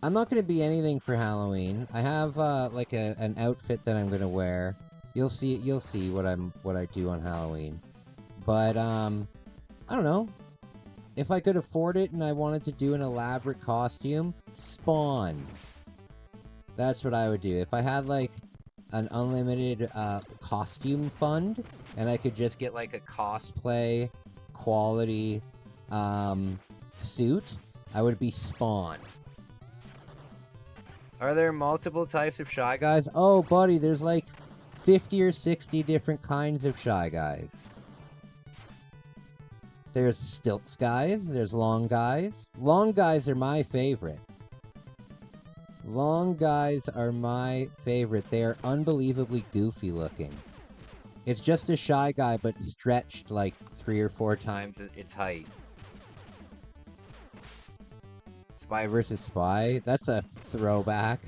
[SPEAKER 1] not going to be anything for Halloween. I have like an outfit that I'm going to wear. You'll see what I do on Halloween. But I don't know. If I could afford it and I wanted to do an elaborate costume, Spawn. That's what I would do. If I had like an unlimited costume fund and I could just get like a cosplay quality suit, I would be Spawn. Are there multiple types of Shy Guys? Oh, buddy, there's like 50 or 60 different kinds of Shy Guys. There's stilts guys, there's long guys. Long guys are my favorite. Long guys are my favorite. They are unbelievably goofy looking. It's just a Shy Guy, but stretched like 3 or 4 times its height. Spy vs. Spy? That's a throwback.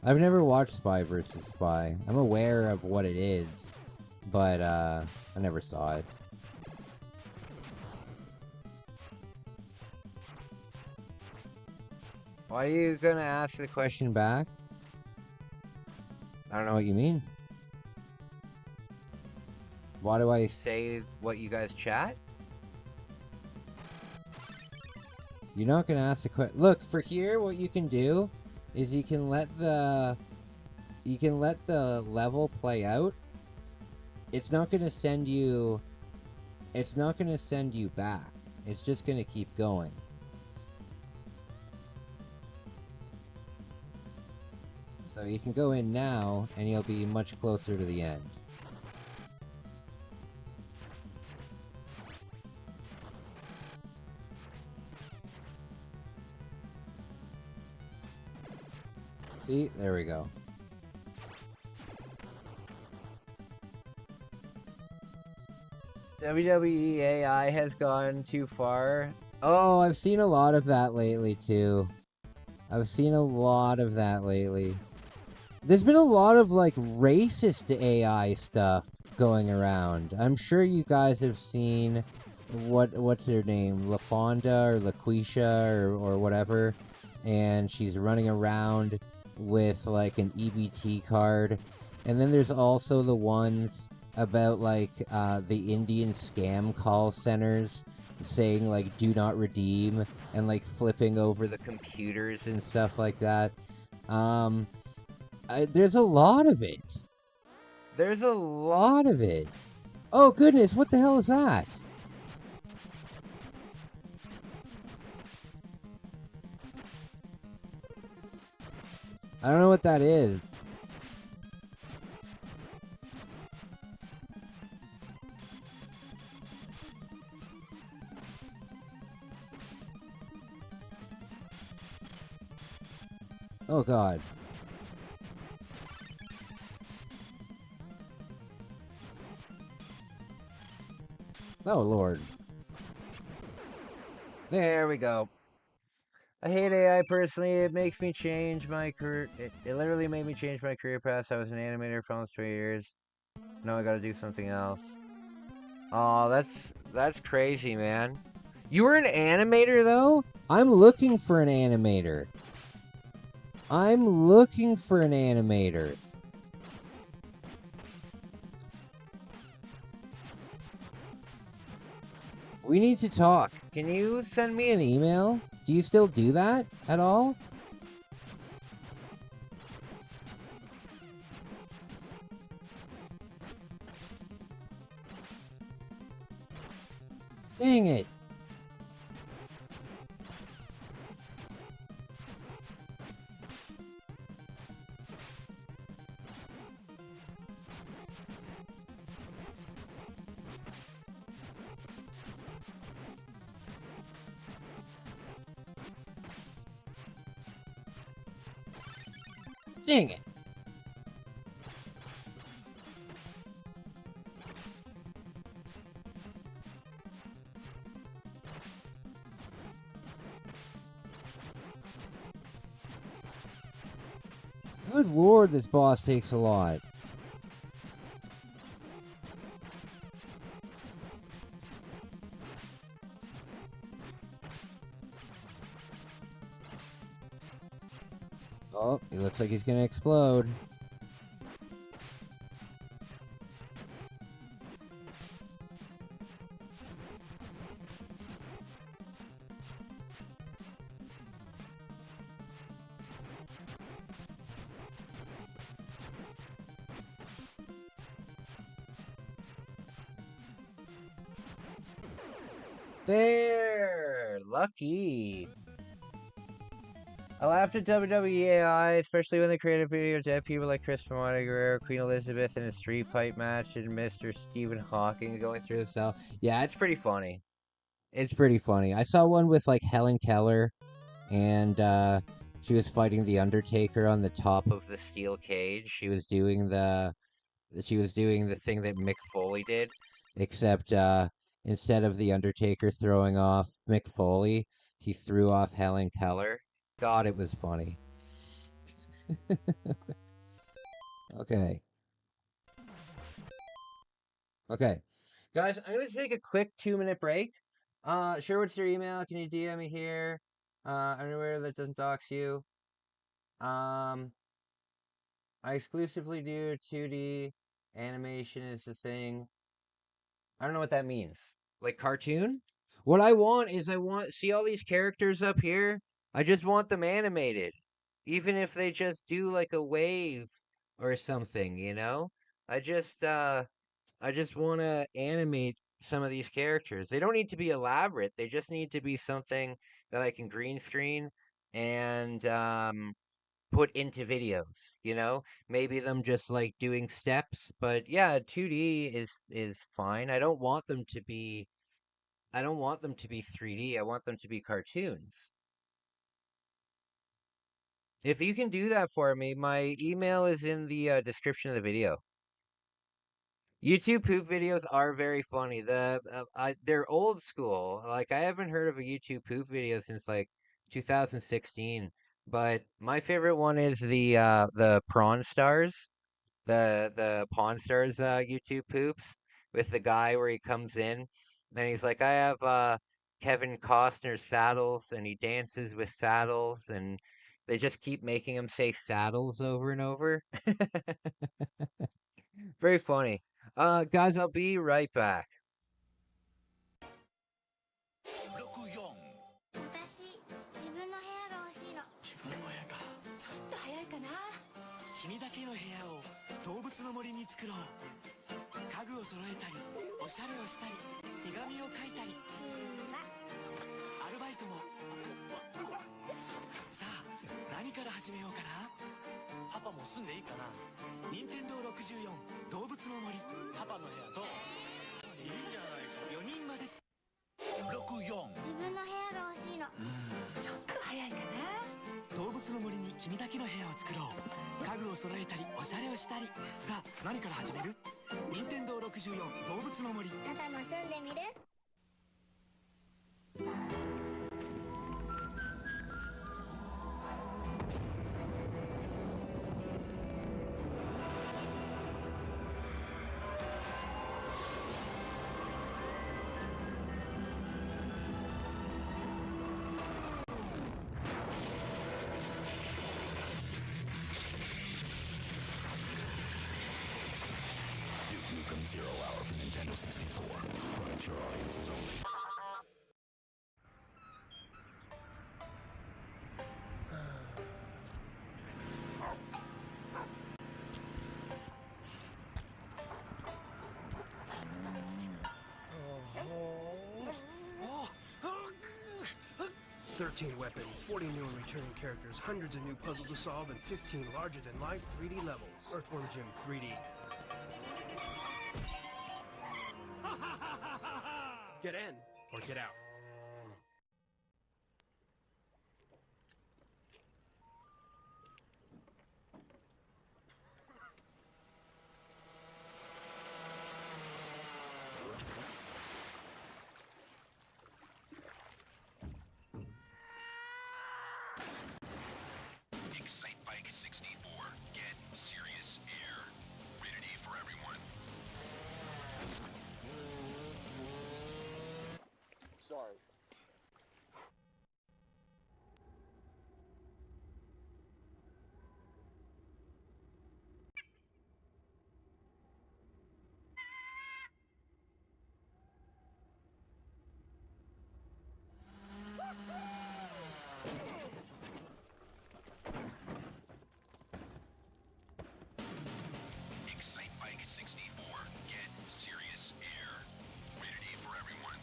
[SPEAKER 1] I've never watched Spy vs. Spy. I'm aware of what it is, but I never saw it.
[SPEAKER 2] Why are you gonna ask the question back?
[SPEAKER 1] I don't know what you mean. Why do I
[SPEAKER 2] Say what you guys chat?
[SPEAKER 1] You're not gonna ask the question. Look, for here, what you can do is you can let the level play out. It's not gonna send you. It's not gonna send you back. It's just gonna keep going. So you can go in now, and you'll be much closer to the end. See, there we go.
[SPEAKER 2] WWE AI has gone too far.
[SPEAKER 1] Oh, I've seen a lot of that lately, too. I've seen a lot of that lately. There's been a lot of, like, racist AI stuff going around. I'm sure you guys have seen what's her name? LaFonda or LaQuisha or whatever. And she's running around with, like, an EBT card. And then there's also the ones about, like, the Indian scam call centers saying, like, do not redeem, and, like, flipping over the computers and stuff like that. There's a lot of it. There's a lot of it. Oh, goodness, what the hell is that? I don't know what that is. Oh, God. Oh, Lord. There we go. I hate AI personally. It makes me change my career. It literally made me change my career path. I was an animator for almost 3 years. Now I gotta do something else. Oh, that's crazy, man. You were an animator, though? I'm looking for an animator. I'm looking for an animator. We need to talk. Can you send me an email? Do you still do that at all? Dang it. Dang it. Good lord, this boss takes a lot. Oh, it looks like he's gonna explode. There! Lucky! I laughed at WWEAI, especially when they created video dead people like Chris Guerrero, Queen Elizabeth in a street fight match, and Mr. Stephen Hawking going through the cell. Yeah, it's pretty funny. It's pretty funny. I saw one with, like, Helen Keller, and she was fighting the Undertaker on the top of the steel cage. She was doing the thing that Mick Foley did, except instead of the Undertaker throwing off Mick Foley, he threw off Helen Keller. God, it was funny. Okay. Okay. Guys, I'm gonna take a quick 2-minute break. Sure, what's your email? Can you DM me here?
[SPEAKER 2] Anywhere that doesn't dox you. I exclusively do 2D. Animation is the thing. I don't know what that means. Like cartoon? What I want is see all these characters up here? I just want them animated. Even if they just do like a wave or something, you know? I just I just want to animate some of these characters. They don't need to be elaborate. They just need to be something that I can green screen and put into videos, you know? Maybe them just like doing steps, but yeah, 2D is fine. I don't want them to be 3D. I want them to be cartoons. If you can do that for me, my email is in the description of the video. YouTube poop videos are very funny. They're old school. Like I haven't heard of a YouTube poop video since like 2016. But my favorite one is the Prawn Stars, the Pawn Stars YouTube poops with the guy where he comes in and he's like, I have Kevin Costner's saddles, and he dances with saddles, and they just keep making him say saddles over and over. Very funny. Guys, I'll be right back.
[SPEAKER 3] 64私自分の部屋が欲しいの自分の部屋かちょっと早いかな君だけの部屋を動物の森に作ろう家具を揃えたりおしゃれをしたり手紙を書いたりアルバイトもさあ何から始めようかなパパも住んでいいかな任天堂64動物の森パパの部屋どういいじゃないか4人まで64自分の部屋が欲しいのちょっと早いかな動物の森に君だけの部屋を作ろう家具を揃えたりおしゃれをしたりさあ何から始める任天堂64動物の森パパも住んでみる
[SPEAKER 4] Zero Hour for Nintendo 64. For mature audiences only.
[SPEAKER 5] "13 weapons, 40 new and returning characters, hundreds of new puzzles to solve, and 15 larger-than-life 3D levels. Earthworm Jim 3D. Get in, or get out."
[SPEAKER 4] Excitebike 64. Get serious air. Rated E for everyone.
[SPEAKER 6] Sorry.
[SPEAKER 4] Excitebike 64. Get serious air. Rated E for everyone.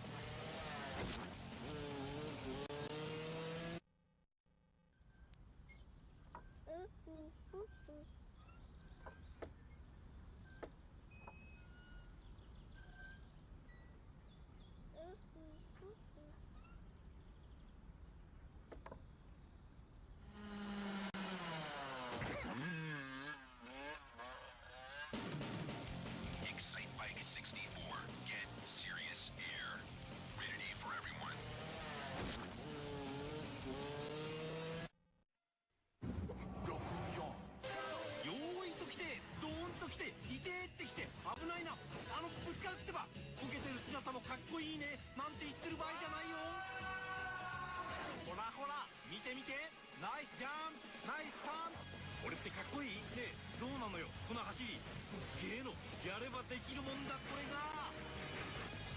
[SPEAKER 4] Excitebike 64. Get serious air. Rated E for everyone.
[SPEAKER 3] よーいと来てドーンと来ていてーって来て危ないなぶつかるってばこけてる姿もかっこいいねなんて言ってる場合じゃないよほらほら見て見てナイスジャンプナイスターン俺ってかっこいいねえどうなのよこの走りすっげえのやればできるもんだこれが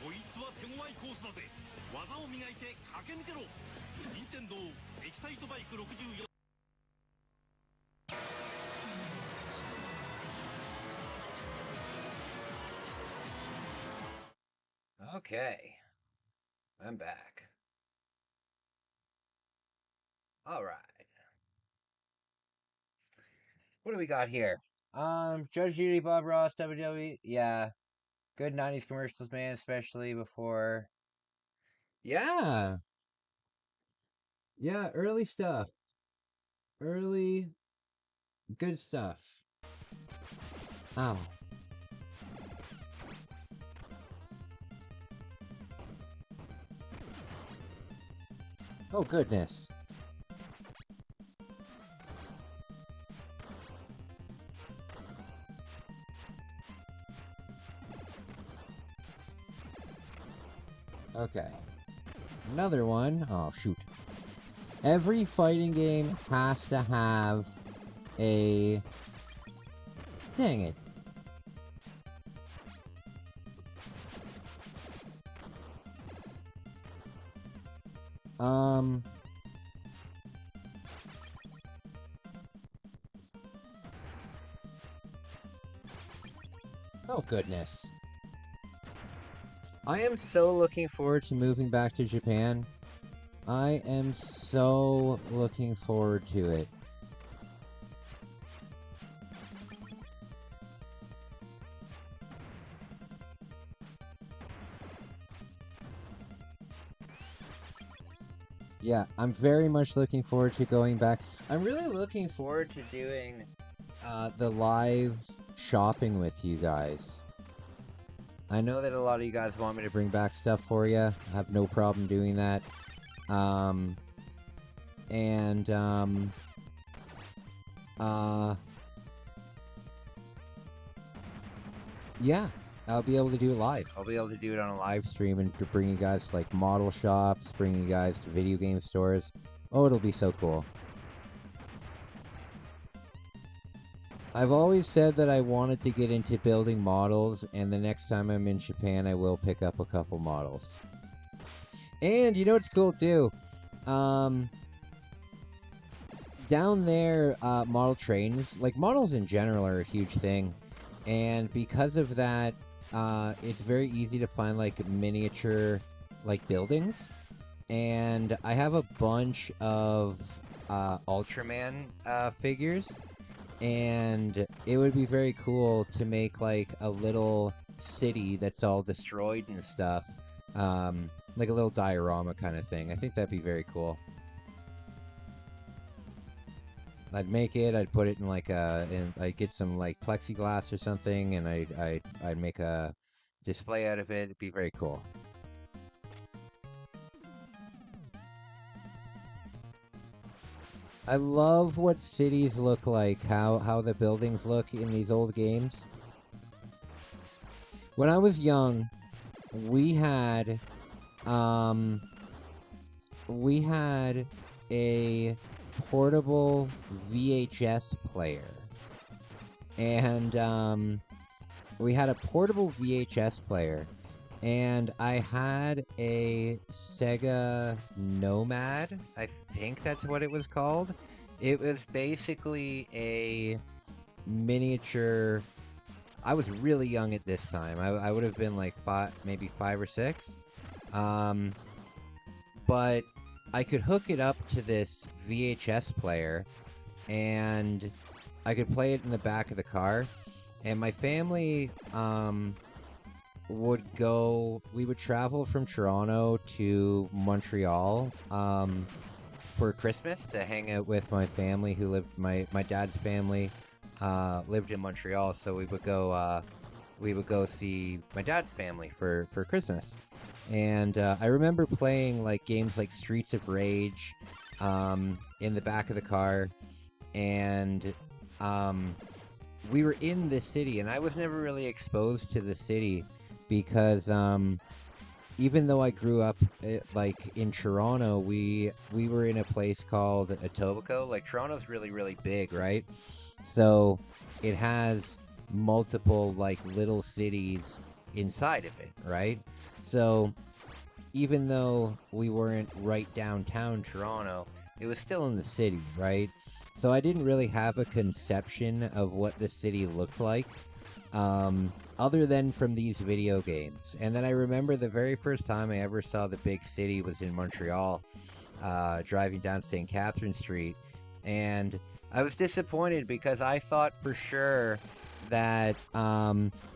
[SPEAKER 3] こいつは手強いコースだぜ技を磨いて駆け抜けろ任天堂エキサイトバイク64
[SPEAKER 2] Okay. I'm back. Alright. What do we got here? Judge Judy, Bob Ross, WWE. Yeah. Good 90s commercials, man, especially before.
[SPEAKER 1] Yeah. Yeah, early stuff. Early good stuff. Ow. Oh, goodness. Okay. Another one. Oh, shoot. Every fighting game has to have a... Dang it. Oh, goodness. I am so looking forward to moving back to Japan. I am so looking forward to it. Yeah, I'm very much looking forward to going back. I'm really looking forward to doing the live shopping with you guys. I know that a lot of you guys want me to bring back stuff for you. I have no problem doing that. Yeah, I'll be able to do it live. I'll be able to do it on a live stream and to bring you guys to like model shops, bring you guys to video game stores. Oh, it'll be so cool. I've always said that I wanted to get into building models, and the next time I'm in Japan, I will pick up a couple models. And you know what's cool too? Down there, model trains, like models in general are a huge thing. And because of that, it's very easy to find like miniature like buildings. And I have a bunch of Ultraman figures. And it would be very cool to make like a little city that's all destroyed and stuff. Like a little diorama kind of thing. I think that'd be very cool. I'd make it, I'd put it in like I'd get some like plexiglass or something, and I'd make a display out of it. It'd be very cool. I love what cities look like, how the buildings look in these old games. When I was young, we had a portable VHS player. And we had a portable VHS player. And I had a Sega Nomad. I think that's what it was called. It was basically a miniature... I was really young at this time. I would have been like maybe 5 or 6. But I could hook it up to this VHS player, and I could play it in the back of the car. And my family... we would travel from Toronto to Montreal for Christmas to hang out with my family who lived, my dad's family lived in Montreal, so we would go see my dad's family for Christmas. And I remember playing like games like Streets of Rage in the back of the car, and we were in the city, and I was never really exposed to the city because even though I grew up like in Toronto, we were in a place called
[SPEAKER 2] Etobicoke, like Toronto's really, really big, right?
[SPEAKER 1] so it has multiple like little cities inside of it, right? So even though we weren't right downtown Toronto, it was still in the city, right? So I didn't really have a conception of what the city looked like, other than from these video games. And then I remember the very first time I ever saw the big city was in Montreal, driving down St. Catherine Street, and I was disappointed because I thought for sure that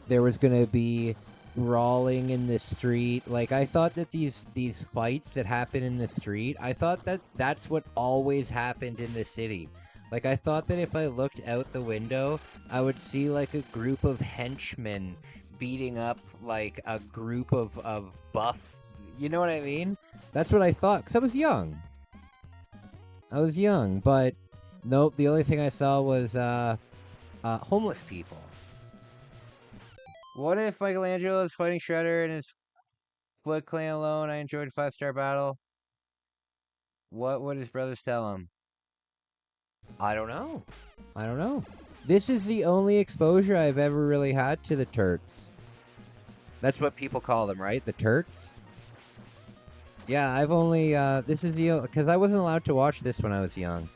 [SPEAKER 1] there was gonna be brawling in the street. Like, I thought that these fights that happen in the street, I thought that that's what always happened in the city. Like, I thought that if I looked out the window, I would see like a group of henchmen beating up like a group of buff, you know what I mean? That's what I thought, because I was young. But nope, the only thing I saw was homeless people.
[SPEAKER 2] What if Michelangelo is fighting Shredder in his Foot Clan alone? I enjoyed 5-star battle. What would his brothers tell him?
[SPEAKER 1] I don't know. This is the only exposure I've ever really had to the Turks.
[SPEAKER 2] That's what people call them, right?
[SPEAKER 1] The Turks? Yeah, I've only, this is the, because I wasn't allowed to watch this when I was young.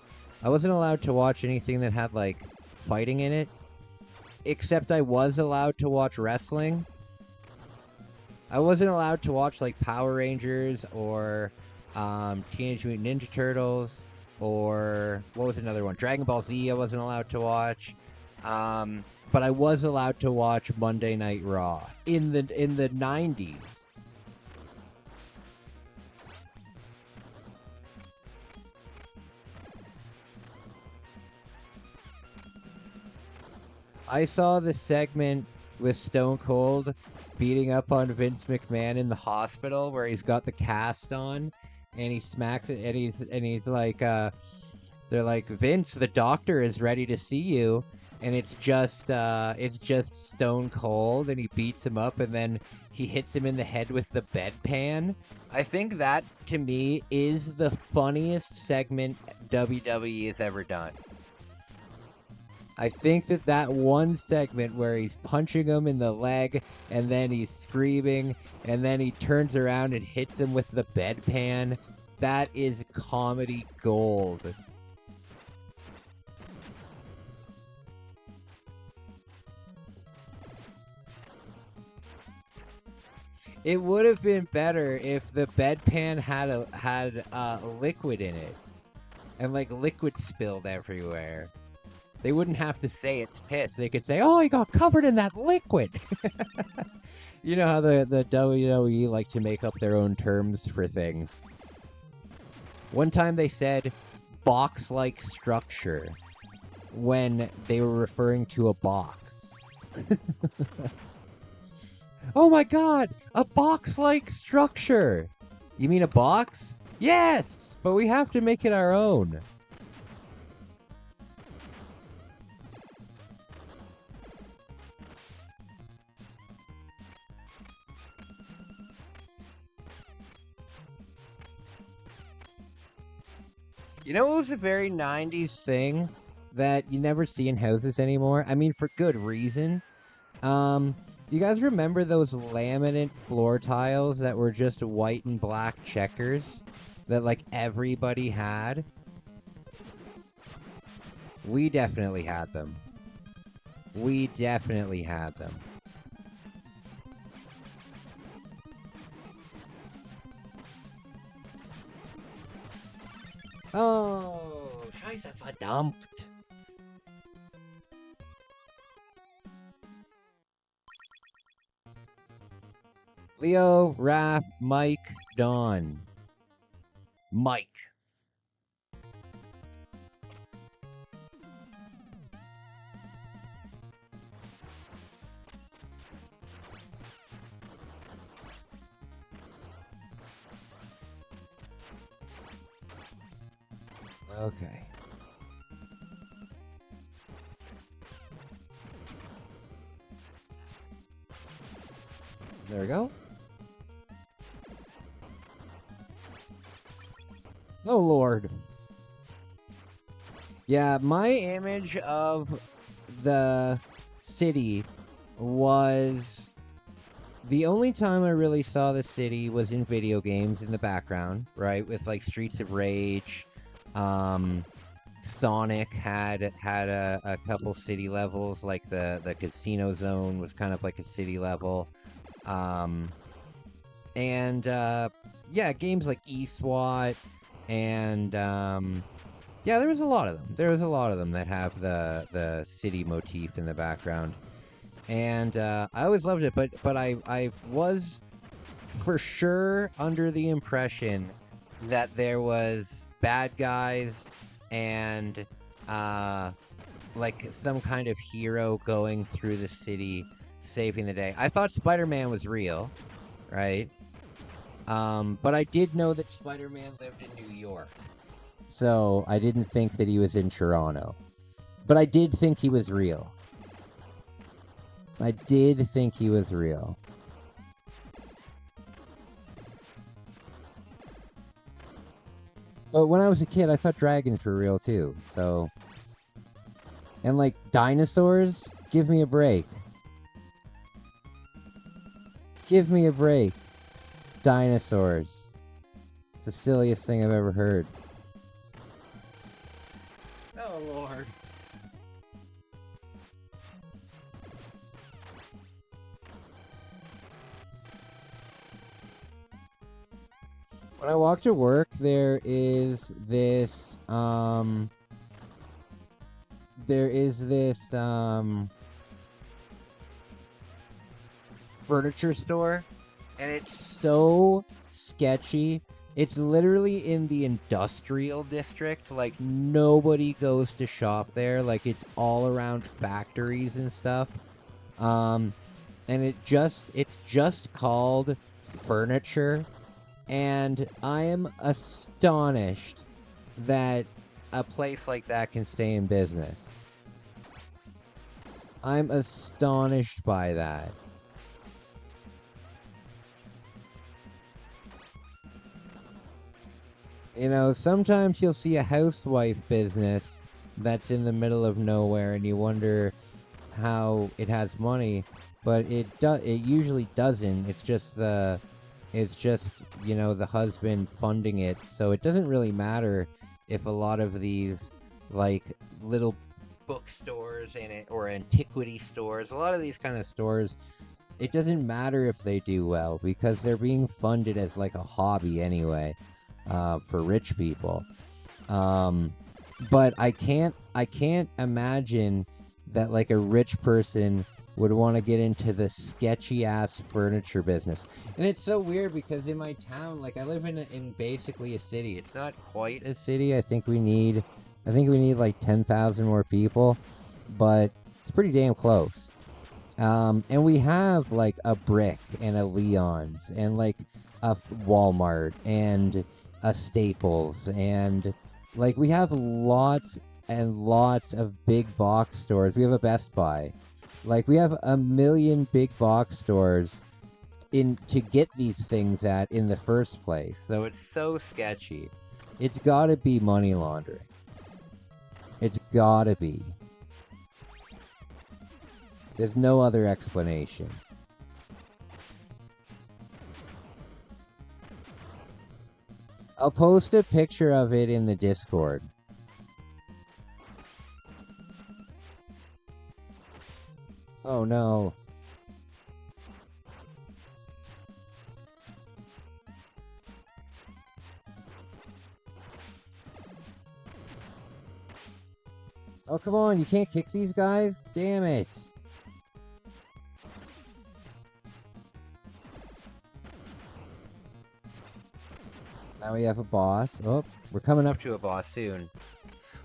[SPEAKER 1] I wasn't allowed to watch anything that had, like, fighting in it. Except I was allowed to watch wrestling. I wasn't allowed to watch, like, Power Rangers or Teenage Mutant Ninja Turtles or what was another one? Dragon Ball Z I wasn't allowed to watch. But I was allowed to watch Monday Night Raw in the 90s. I saw the segment with Stone Cold beating up on Vince McMahon in the hospital where he's got the cast on and he smacks it and he's like they're like, Vince, the doctor is ready to see you, and it's just Stone Cold and he beats him up and then he hits him in the head with the bedpan. I think that to me is the funniest segment WWE has ever done. I think that one segment where he's punching him in the leg and then he's screaming and then he turns around and hits him with the bedpan, that is comedy gold. It would have been better if the bedpan had a liquid in it and like liquid spilled everywhere. They wouldn't have to say it's piss. They could say, oh, he got covered in that liquid. You know how the WWE like to make up their own terms for things. One time they said box-like structure when they were referring to a box. Oh my god, a box-like structure. You mean a box? Yes, but we have to make it our own.
[SPEAKER 2] You know what was a very 90s thing that you never see in houses anymore? I mean, for good reason.
[SPEAKER 1] You guys remember those laminate floor tiles that were just white and black checkers that like everybody had? We definitely had them. Oh, scheiße, verdammt. Leo, Raph, Mike, Don. Mike. Okay. There we go. Oh, Lord. Yeah, my image of the city was... The only time I really saw the city was in video games in the background, right? With, like, Streets of Rage. Sonic had a couple city levels, like the casino zone was kind of like a city level. Yeah, games like eSWAT and yeah, there was a lot of them. There was a lot of them that have the city motif in the background. And I always loved it, but I was for sure under the impression that there was bad guys and like some kind of hero going through the city saving the day. I thought Spider-Man was real, right? But I did know that Spider-Man lived in New York. So I didn't think that he was in Toronto. But I did think he was real. I did think he was real. But when I was a kid, I thought dragons were real too, so... And like, dinosaurs? Give me a break. Give me a break. Dinosaurs. It's the silliest thing I've ever heard.
[SPEAKER 2] Oh, Lord.
[SPEAKER 1] When I walk to work, there is this, furniture store, and it's so sketchy. It's literally in the industrial district. Like, nobody goes to shop there. Like, it's all around factories and stuff. And it's just called furniture. And I am astonished that a place like that can stay in business. I'm astonished by that. You know, sometimes you'll see a housewife business that's in the middle of nowhere and you wonder how it has money, but it usually doesn't. It's just, you know, the husband funding it. So it doesn't really matter if a lot of these, like, little bookstores or antiquity stores, a lot of these kind of stores, it doesn't matter if they do well because they're being funded as like a hobby anyway, for rich people. But I can't imagine that like a rich person would want to get into the sketchy ass furniture business. And it's so weird because in my town, like I live in basically a city. It's not quite a city. I think we need like 10,000 more people, but it's pretty damn close. And we have like a Brick and a Leon's and like a Walmart and a Staples, and like we have lots and lots of big box stores. We have a Best Buy. Like, we have a million big box stores to get these things at in the first place. So it's so sketchy. It's gotta be money laundering. It's gotta be. There's no other explanation. I'll post a picture of it in the Discord. Oh no. Oh, come on, you can't kick these guys? Damn it. Now we have a boss. Oh, we're coming up to a boss soon.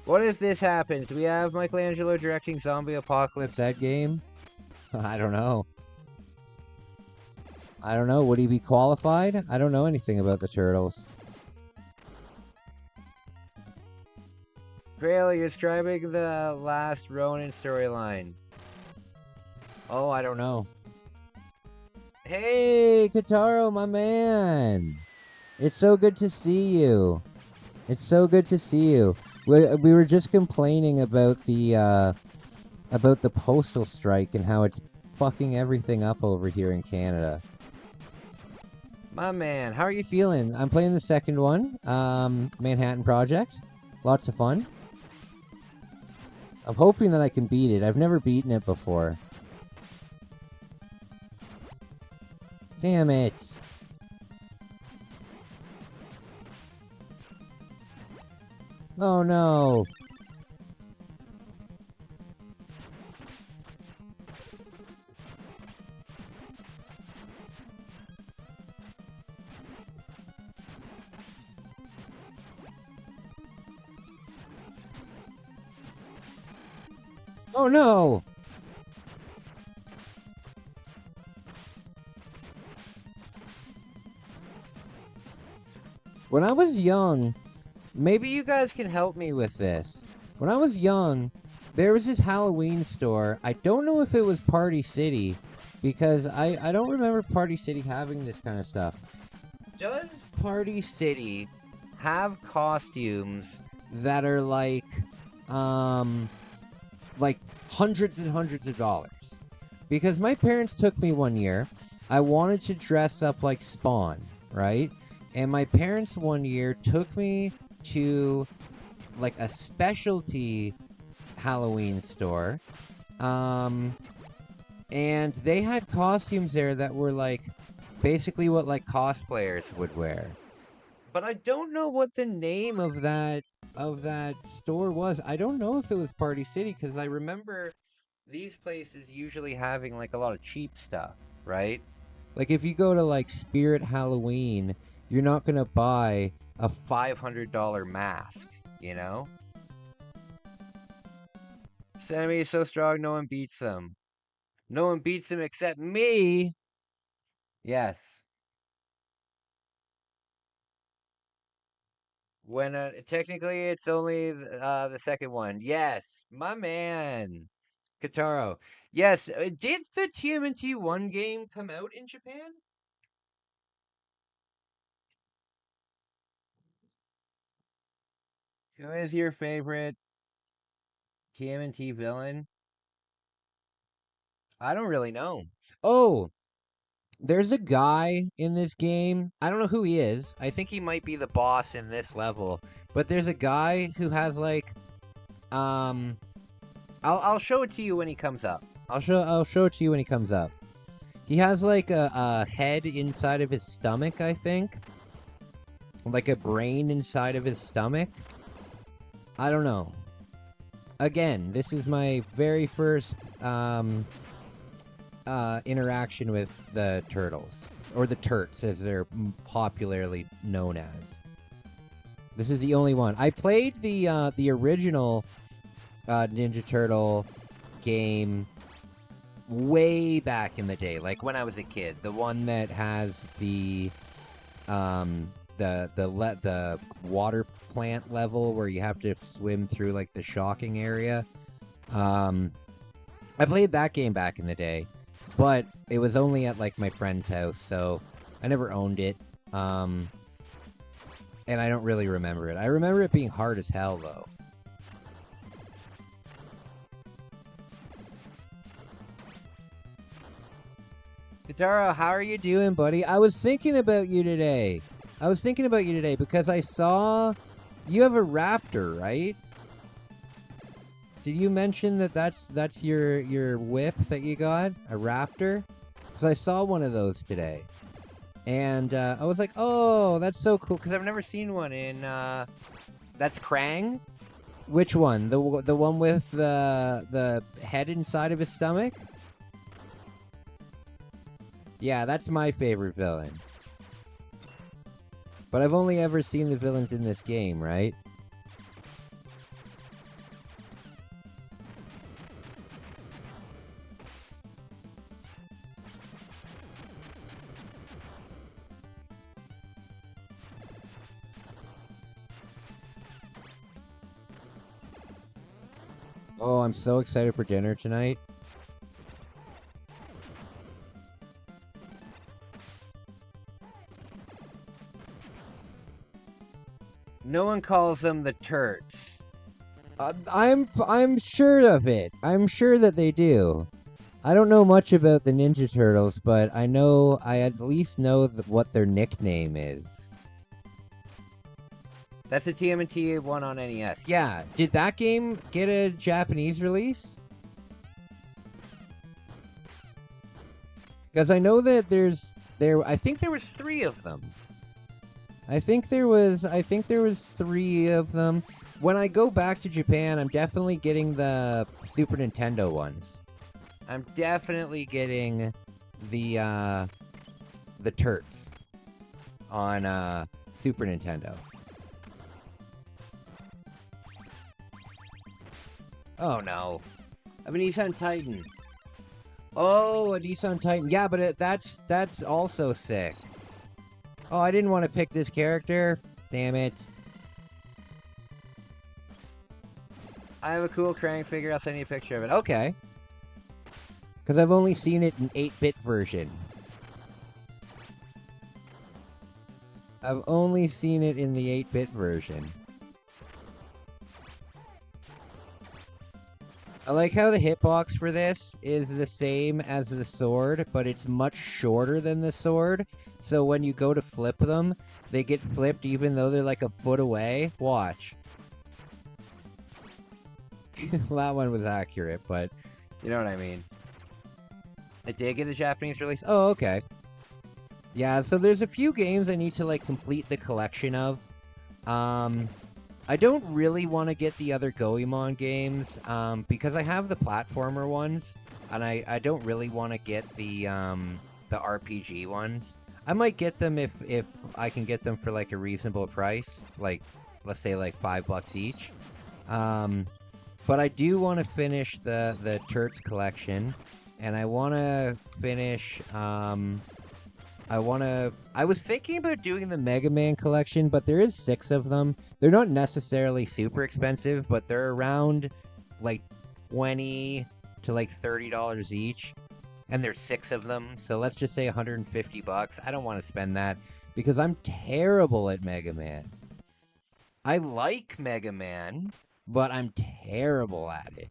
[SPEAKER 1] What if this happens? We have Michelangelo directing Zombie Apocalypse, that game? I don't know. I don't know. Would he be qualified? I don't know anything about the Turtles. Grail, you're describing the last Ronin storyline. Oh, I don't know. Hey, Kataro, my man! It's so good to see you. It's so good to see you. We were just complaining about the postal strike and how it's fucking everything up over here in Canada.
[SPEAKER 2] My man, how are you
[SPEAKER 1] Feeling? I'm playing the second one, Manhatten Project. Lots of fun. I'm hoping that I can beat it. I've never beaten it before. Damn it. Oh no. Oh no. When I was young, maybe you guys can help me with this. When I was young, there was this Halloween store. I don't know if it was Party City, because I don't remember Party City having this kind of stuff.
[SPEAKER 2] Does Party City have costumes that are like hundreds and hundreds of dollars? Because my parents took me one year. I wanted to dress up like Spawn, right? And my parents one year took me to like a specialty Halloween store. And they had costumes there that were like basically what like cosplayers would wear. But I don't know what the name of that store was. I don't know if it was Party City, because I remember these places usually having like a lot of cheap stuff, right? Like if you go to like Spirit Halloween, you're not gonna buy a $500 mask, you know? This enemy is so strong, no one beats him. No one beats him except me. Yes. When technically it's only the second one. Yes, my man, Kataro. Yes, did the TMNT 1 game come out in Japan? Who is your favorite TMNT villain? I don't really know. Oh, there's a guy in this game. I don't know who he is. I think he might be the boss in this level. But there's a guy who has like I'll show it to you when he comes up. I'll show it to you when he comes up. He has like a head inside of his stomach, I think. Like a brain inside of his stomach. I don't know. Again, this is my very first interaction with the turtles. Or the turts, as they're popularly known as. This is the only one. I played the original Ninja Turtle game way back in the day, like when I was a kid. The one that has the water plant level where you have to swim through like the shocking area. I played that game back in the day, but it was only at like my friend's house, so I never owned it. And I don't really remember it. I remember it being hard as hell though. Kataro, how are you doing, buddy? I was thinking about you today. Because I saw you have a raptor, right? Did you mention that that's your whip that you got? A raptor? Because I saw one of those today. And I was like, oh, that's so cool. Because I've never seen one in... That's Krang? Which one? The one with the head inside of his stomach? Yeah, that's my favorite villain. But I've only ever seen the villains in this game, right? Oh, I'm so excited for dinner tonight. No one calls them the Turks.
[SPEAKER 1] I'm sure of it. I'm sure that they do. I don't know much about the Ninja Turtles, but I at least know what their nickname is.
[SPEAKER 2] That's a TMNT one on NES.
[SPEAKER 1] Yeah, did that game get a Japanese release? Because I know that I think there was 3 of them. I think there was 3 of them. When I go back to Japan, I'm definitely getting the Super Nintendo ones. I'm definitely getting the Turts on Super Nintendo. Oh no.
[SPEAKER 2] I mean, he's on Titan.
[SPEAKER 1] Oh, a Nissan Titan. Yeah, but that's also sick. Oh, I didn't want to pick this character. Damn it.
[SPEAKER 2] I have a cool Krang figure. I'll send you a picture of it.
[SPEAKER 1] Okay. Because I've only seen it in 8-bit version. I've only seen it in the 8-bit version. I like how the hitbox for this is the same as the sword, but it's much shorter than the sword. So when you go to flip them, they get flipped even though they're like a foot away. Watch. That one was accurate, but
[SPEAKER 2] You know what I mean?
[SPEAKER 1] I did get a Japanese release. Oh, okay. Yeah, so there's a few games I need to like complete the collection of. I don't really want to get the other Goemon games because I have the platformer ones, and I don't really want to get the RPG ones. I might get them if I can get them for like a reasonable price, like let's say like $5 each. But I do want to finish the Turks collection, and I want to finish. I was thinking about doing the Mega Man collection, but there is 6 of them. They're not necessarily super expensive, but they're around like $20 to like $30 each. And there's 6 of them, so let's just say $150. I don't want to spend that because I'm terrible at Mega Man. I like Mega Man, but I'm terrible at it.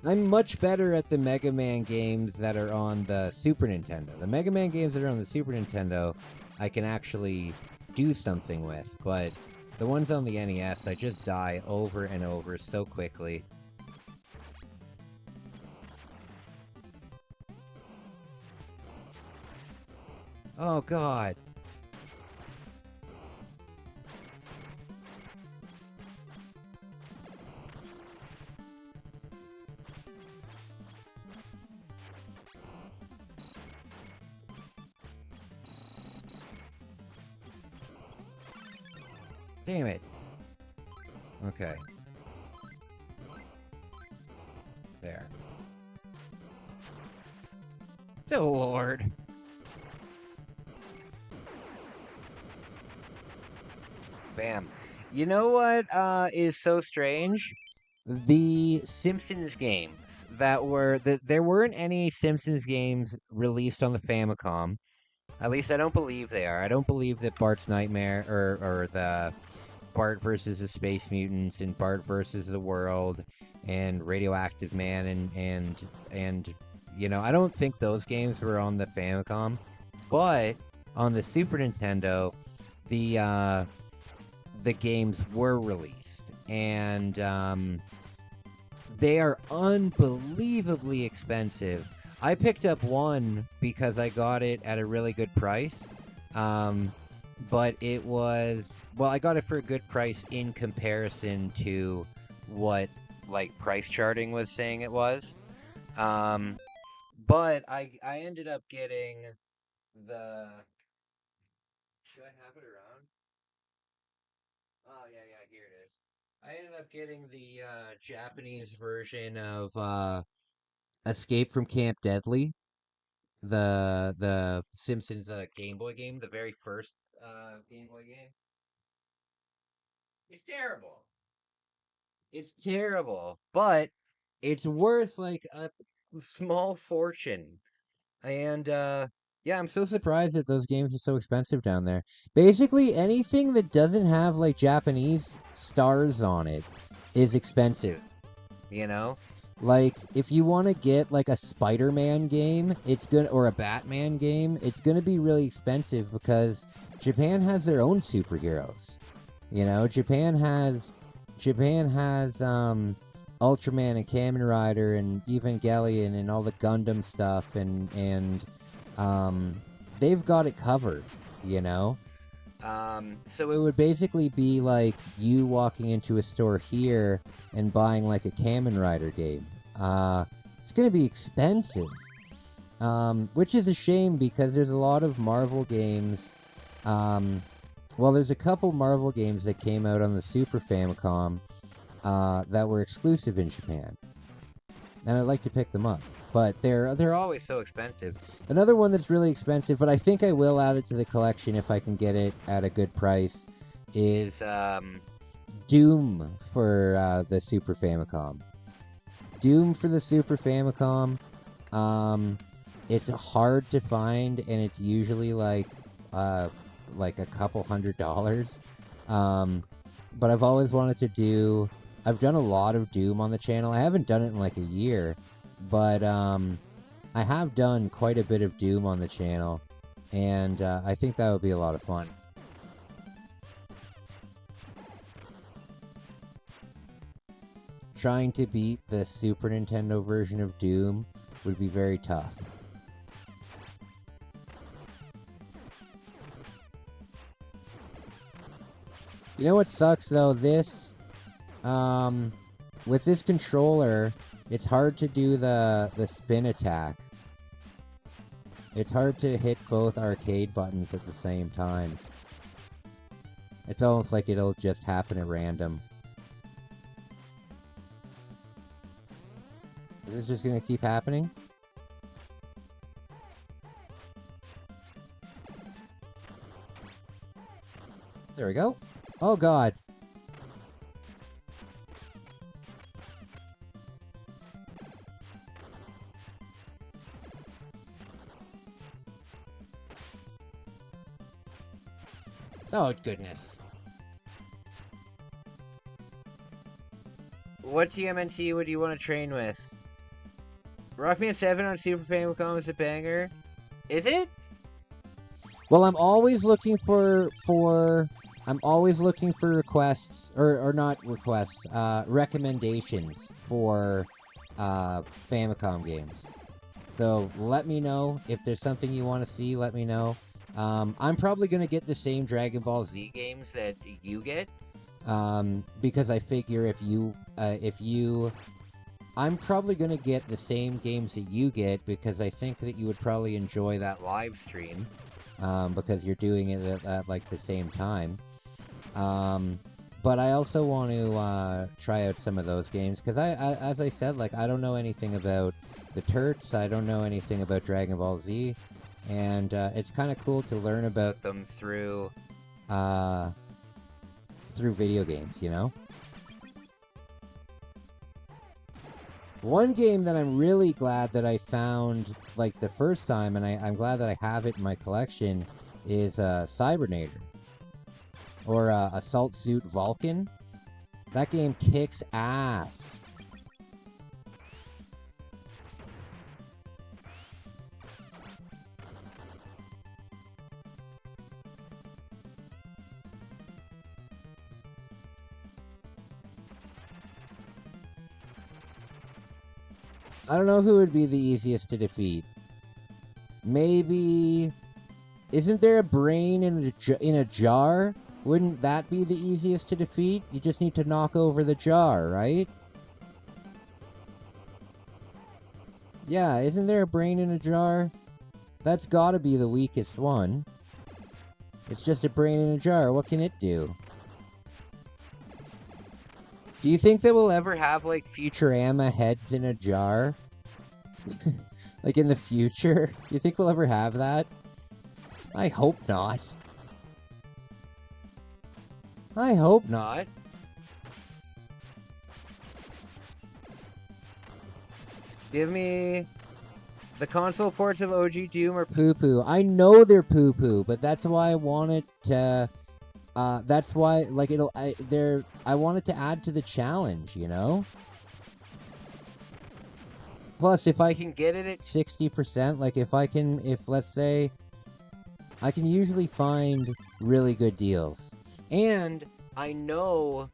[SPEAKER 1] I'm much better at the Mega Man games that are on the Super Nintendo. The Mega Man games that are on the Super Nintendo, I can actually do something with, but the ones on the NES, I just die over and over so quickly. Oh god. Damn it. Okay. There. Oh, Lord.
[SPEAKER 2] Bam. You know what is so strange?
[SPEAKER 1] The Simpsons games there weren't any Simpsons games released on the Famicom. At least I don't believe they are. I don't believe that Bart's Nightmare or the Bart versus the Space Mutants and Bart versus the World and Radioactive Man and you know, I don't think those games were on the Famicom, but on the Super Nintendo, the games were released, and they are unbelievably expensive. I picked up one because I got it at a really good price. But it was, well, I got it for a good price in comparison to what like price charting was saying it was. But I ended up getting the, should I have it around? Oh yeah, here it is. I ended up getting the Japanese version of Escape from Camp Deadly, the Simpsons Game Boy game, the very first Game Boy game. It's terrible. It's terrible, but it's worth like a small fortune. And Yeah, I'm so surprised that those games are so expensive down there. Basically, anything that doesn't have, like, Japanese stars on it is expensive.
[SPEAKER 2] You know?
[SPEAKER 1] Like, if you want to get, like, a Spider-Man game, or a Batman game, it's gonna be really expensive because Japan has their own superheroes. You know, Japan has, Ultraman and Kamen Rider and Evangelion and all the Gundam stuff and they've got it covered, you know? So it would basically be like you walking into a store here and buying like a Kamen Rider game. It's gonna be expensive. Which is a shame because there's a lot of Marvel games. Well, there's a couple Marvel games that came out on the Super Famicom that were exclusive in Japan. And I'd like to pick them up. But they're
[SPEAKER 2] Always so expensive.
[SPEAKER 1] another one that's really expensive, but I think I will add it to the collection if I can get it at a good price, is Doom for the Super Famicom. Doom for the Super Famicom. It's hard to find, and it's usually like a couple $100. But I've always wanted to do. I've done a lot of Doom on the channel. I haven't done it in like a year, but I have done quite a bit of Doom on the channel, and I think that would be a lot of fun. Trying to beat the Super Nintendo version of Doom would be very tough. You know what sucks though? With this controller, it's hard to do the spin attack. It's hard to hit both arcade buttons at the same time. It's almost like it'll just happen at random. Is this just gonna keep happening? There we go. Oh god. Oh goodness.
[SPEAKER 2] What TMNT would you want to train with? Rockman 7 on Super Famicom is a banger. Is it?
[SPEAKER 1] Well, I'm always looking for requests, or not requests, recommendations for Famicom games. So let me know if there's something you want to see. Let me know. I'm probably gonna get the same Dragon Ball Z games that you get, because I figure I'm probably gonna get the same games that you get because I think that you would probably enjoy that live stream. Because you're doing it at like the same time. But I also want to try out some of those games because as I said, like I don't know anything about the Turks. I don't know anything about Dragon Ball Z, and it's kind of cool to learn about them through video games. You know. One game that I'm really glad that I found, like, the first time, and I'm glad that I have it in my collection, is Cybernator. Or Assault Suit Vulcan. That game kicks ass. I don't know who would be the easiest to defeat. Maybe... Isn't there a brain in a jar? Wouldn't that be the easiest to defeat? You just need to knock over the jar, right? Yeah, isn't there a brain in a jar? That's gotta be the weakest one. It's just a brain in a jar. What can it do? Do you think that we'll ever have, like, Futurama heads in a jar? Like, in the future? Do you think we'll ever have that? I hope not. I hope not.
[SPEAKER 2] Give me The console ports of OG Doom are
[SPEAKER 1] poo-poo. I know they're poo-poo, but that's why I wanted to. That's why, like, I wanted to add to the challenge, you know. Plus, if I can get it at 60%, like if let's say, I can usually find really good deals.
[SPEAKER 2] and I know,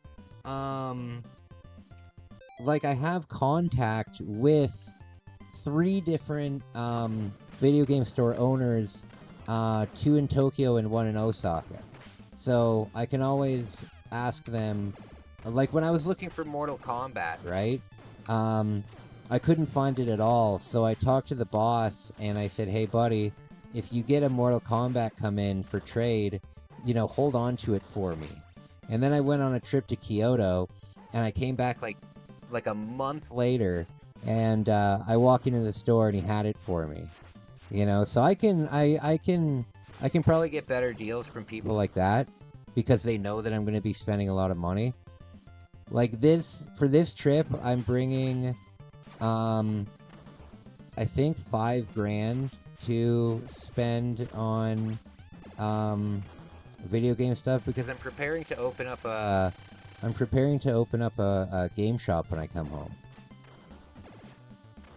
[SPEAKER 1] Like, I have contact with 3 different video game store owners, 2 in Tokyo and 1 in Osaka. So I can always ask them. Like when I was looking for Mortal Kombat, right? I couldn't find it at all, so I talked to the boss and I said, "Hey, buddy, if you get a Mortal Kombat come in for trade, you know, hold on to it for me." And then I went on a trip to Kyoto, and I came back like a month later, and I walked into the store and he had it for me. You know, so I can probably get better deals from people like that because they know that I'm going to be spending a lot of money. Like this, for this trip, I'm bringing, I think $5,000 to spend on, video game stuff because I'm preparing to open up a game shop when I come home.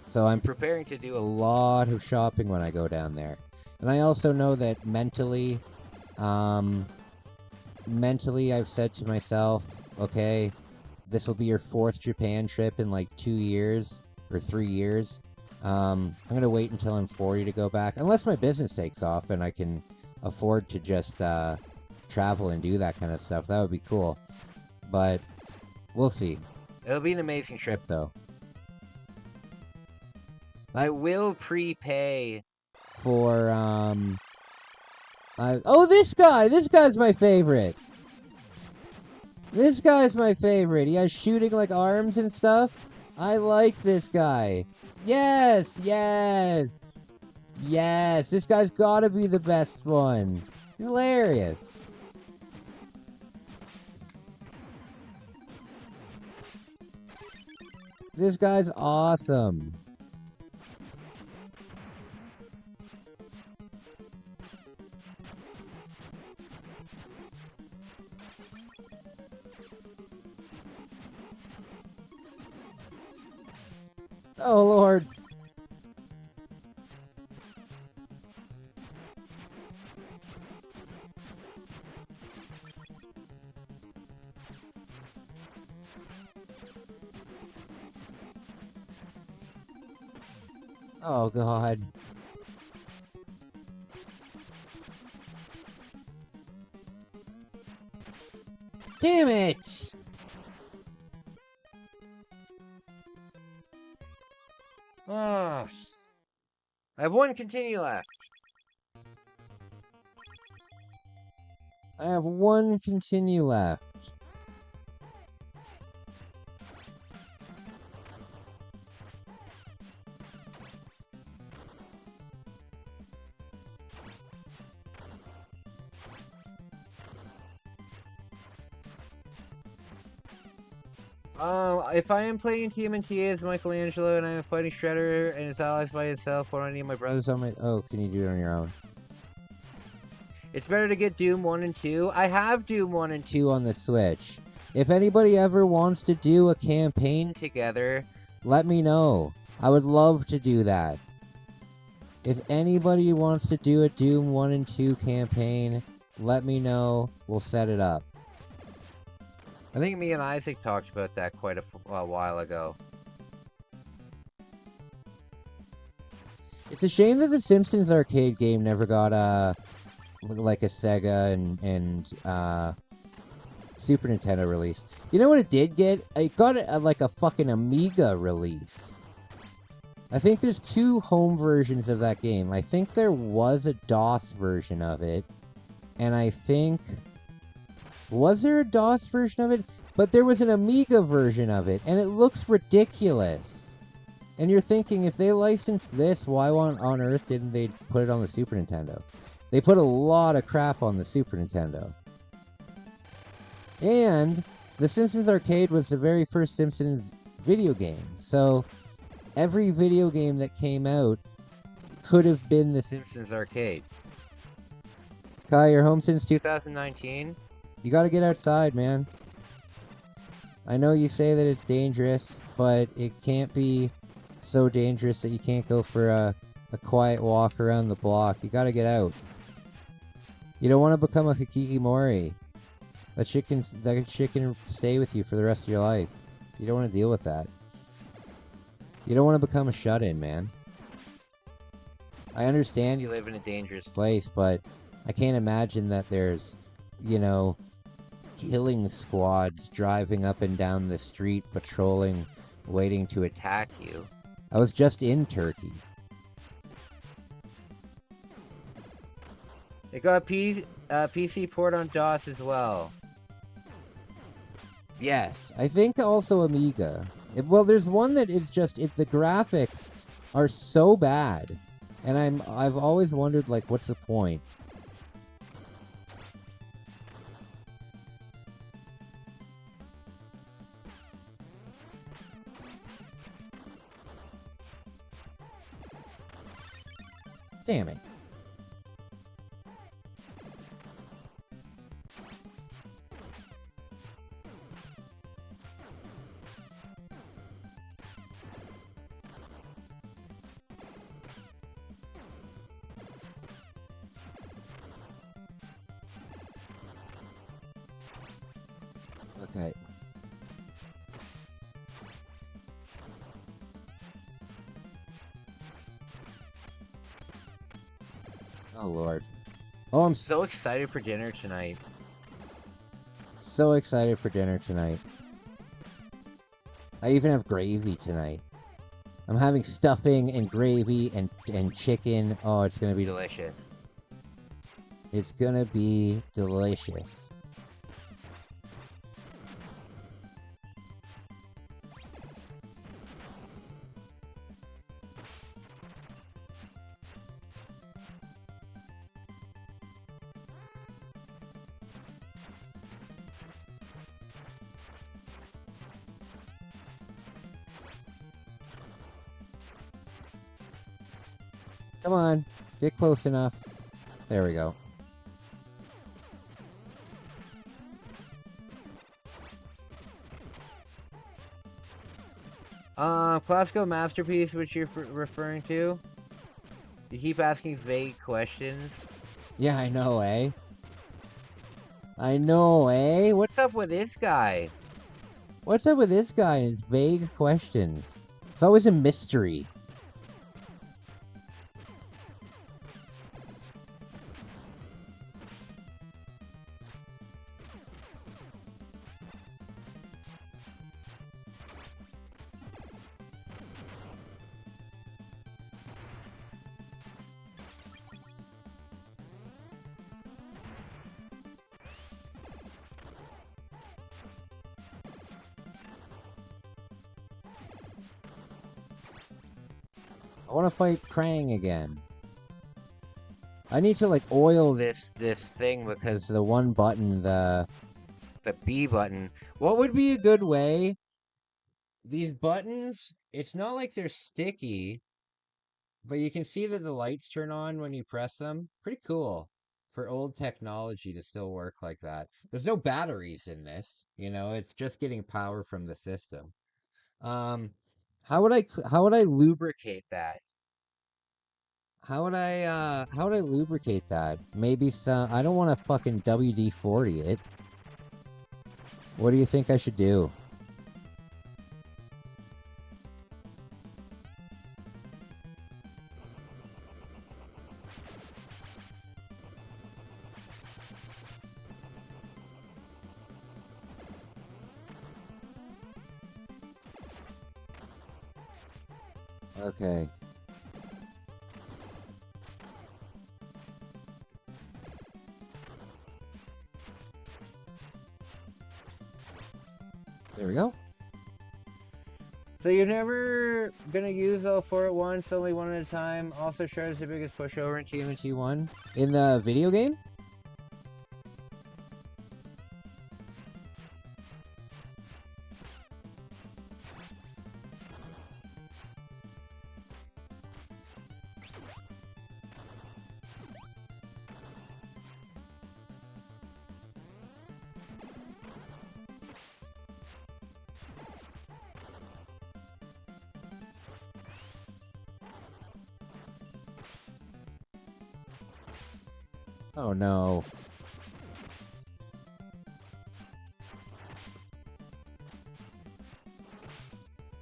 [SPEAKER 1] So I'm preparing to do a lot of shopping when I go down there. And I also know that mentally I've said to myself, okay, this will be your 4th Japan trip in like 2 years or 3 years. I'm going to wait until I'm 40 to go back. Unless my business takes off and I can afford to just travel and do that kind of stuff. That would be cool. But we'll see.
[SPEAKER 2] it'll be an amazing trip.
[SPEAKER 1] Though.
[SPEAKER 2] I will prepay.
[SPEAKER 1] For, oh, this guy! This guy's my favorite! This guy's my favorite! He has shooting, like, arms and stuff. I like this guy. Yes! Yes! Yes! This guy's gotta be the best one. He's hilarious. This guy's awesome. Oh, Lord. Oh, God. Damn it!
[SPEAKER 2] Oh, I have 1 continue left.
[SPEAKER 1] I have 1 continue left.
[SPEAKER 2] If I am playing TMNT as Michelangelo and I am fighting Shredder and his allies by himself, or any of my brothers,
[SPEAKER 1] On my, oh, can you do it on your own?
[SPEAKER 2] it's better to get Doom 1 and 2. I have Doom 1 and 2
[SPEAKER 1] 2 on the Switch. If anybody ever wants to do a campaign
[SPEAKER 2] together.
[SPEAKER 1] let me know. I would love to do that. If anybody wants to do a Doom 1 and 2 campaign, let me know. We'll set it up.
[SPEAKER 2] I think me and Isaac talked about that quite a while ago.
[SPEAKER 1] It's a shame that the Simpsons arcade game never got like a Sega and Super Nintendo release. You know what it did get? It got like a fucking Amiga release. I think there's 2 home versions of that game. I think there was a DOS version of it, and I think... Was there a DOS version of it? But there was an Amiga version of it, and it looks ridiculous. And you're thinking, if they licensed this, why on earth didn't they put it on the Super Nintendo? They put a lot of crap on the Super Nintendo. And The Simpsons Arcade was the very first Simpsons video game. So every video game that came out could have been the
[SPEAKER 2] Simpsons Arcade.
[SPEAKER 1] Kai, you're home since
[SPEAKER 2] 2019.
[SPEAKER 1] You gotta get outside, man. I know you say that it's dangerous, but it can't be so dangerous that you can't go for a quiet walk around the block. You gotta get out. You don't want to become a hikikomori. That shit can stay with you for the rest of your life. You don't want to deal with that. You don't want to become a shut-in, man. I understand you live in a dangerous place, but I can't imagine that there's, you know, killing squads driving up and down the street, patrolling, waiting to attack you. I was just in Turkey.
[SPEAKER 2] It got PC port on DOS as well.
[SPEAKER 1] Yes, I think also Amiga. Well, there's one that is just the graphics are so bad, and I've always wondered, like, what's the point? Damn it. Okay. Oh, Lord. Oh, I'm
[SPEAKER 2] So excited for dinner tonight.
[SPEAKER 1] so excited for dinner tonight. I even have gravy tonight. I'm having stuffing and gravy and chicken. Oh, it's gonna be
[SPEAKER 2] Delicious.
[SPEAKER 1] It's gonna be delicious. Come on, get close enough. There we go.
[SPEAKER 2] Classical masterpiece, which you're referring to? You keep asking vague questions.
[SPEAKER 1] Yeah, I know, eh? I know, eh?
[SPEAKER 2] What's up with this guy?
[SPEAKER 1] What's up with this guy and his vague questions? It's always a mystery. I want to fight Krang again. I need to, like, oil
[SPEAKER 2] This thing because
[SPEAKER 1] because the one button, the
[SPEAKER 2] B button.
[SPEAKER 1] What would be a good way? These buttons, it's not like they're sticky, but you can see that the lights turn on when you press them. Pretty cool for old technology to still work like that. There's no batteries in this, you know, it's just getting power from the system. How would I lubricate that? How would I lubricate that? Maybe some, I don't want to fucking WD-40 it. What do you think I should do? Okay. There we go.
[SPEAKER 2] So you're never gonna use all four at once, only one at a time. Also, Shard is the biggest pushover in
[SPEAKER 1] TMNT 1 in the video game? Oh no.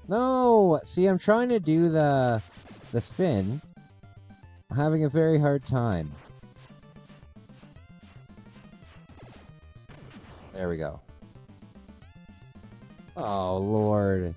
[SPEAKER 1] No! See, I'm trying to do the spin. I'm having a very hard time. There we go. Oh, Lord.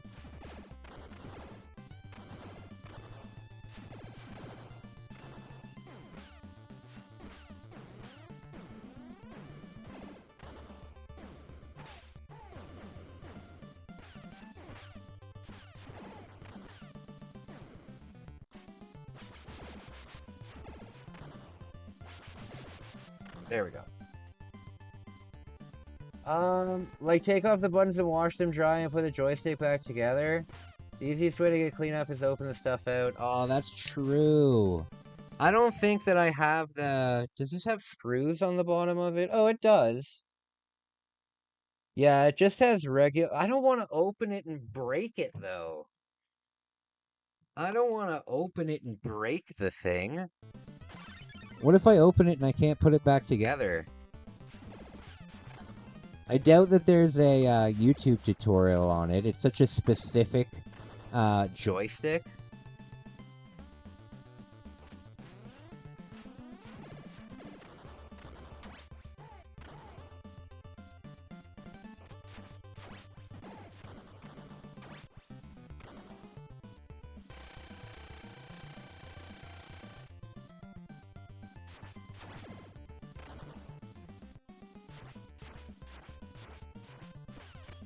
[SPEAKER 2] There we go. Like take off the buttons and wash them dry and put the joystick back together. The easiest way to get clean up is open the stuff out.
[SPEAKER 1] Oh, that's true.
[SPEAKER 2] I don't think that I have the... Does this have screws on the bottom of it? Oh, it does. Yeah, it just has regular... I don't want to open it and break it, though. I don't want to open it and break the thing.
[SPEAKER 1] What if I open it and I can't put it back together? I doubt that there's a YouTube tutorial on it. It's such a specific
[SPEAKER 2] Joystick?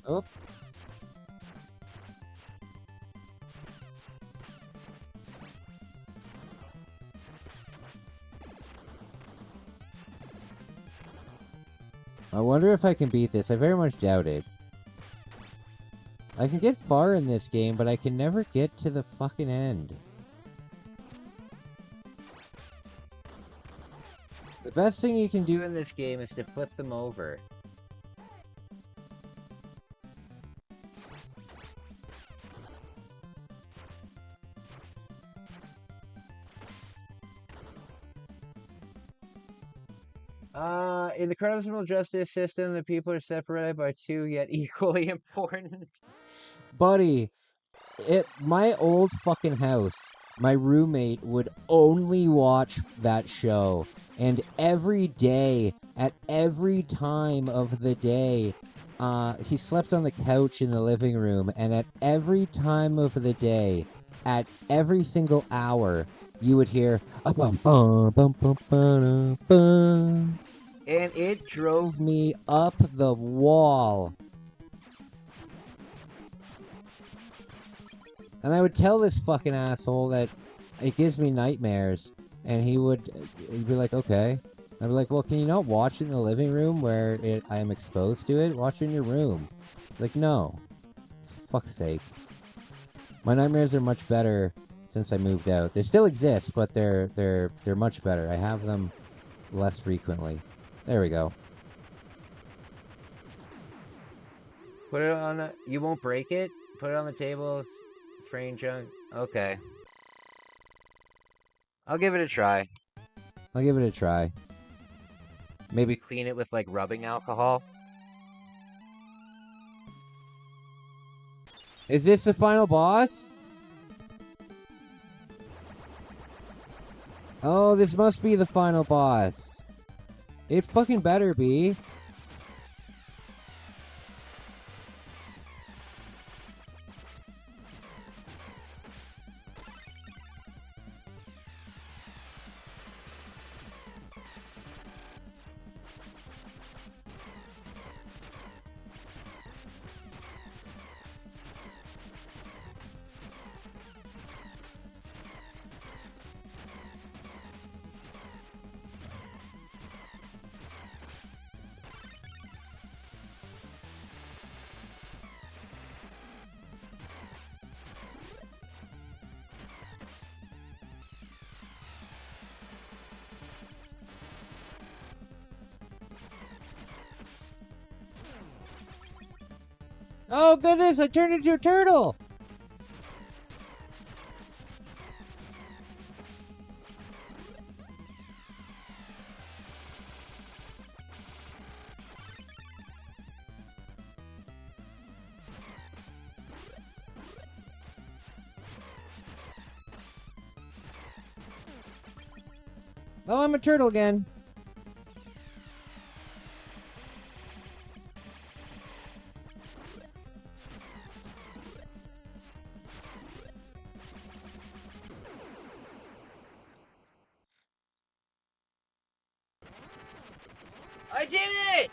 [SPEAKER 1] Oh. I wonder if I can beat this. I very much doubt it. I can get far in this game, but I can never get to the fucking end.
[SPEAKER 2] The best thing you can do in this game is to flip them over. In the criminal justice system, the people are separated by two yet equally important.
[SPEAKER 1] Buddy, my old fucking house, my roommate would only watch that show. And every day, at every time of the day, he slept on the couch in the living room. And at every time of the day, at every single hour, you would hear... And it drove me up the wall. And I would tell this fucking asshole that it gives me nightmares. And he'd be like, okay. I'd be like, well, can you not watch it in the living room where I am exposed to it? Watch it in your room. Like, no. For fuck's sake. My nightmares are much better since I moved out. They still exist, but they're much better. I have them less frequently. There we go.
[SPEAKER 2] Put it on you won't break it? Put it on the table, spraying junk. Okay. I'll give it a try.
[SPEAKER 1] I'll give it a try.
[SPEAKER 2] Maybe clean it with, like, rubbing alcohol.
[SPEAKER 1] Is this the final boss? Oh, this must be the final boss. It fucking better be. Oh goodness, I turned into a turtle! Oh, I'm a turtle again.
[SPEAKER 2] I did it!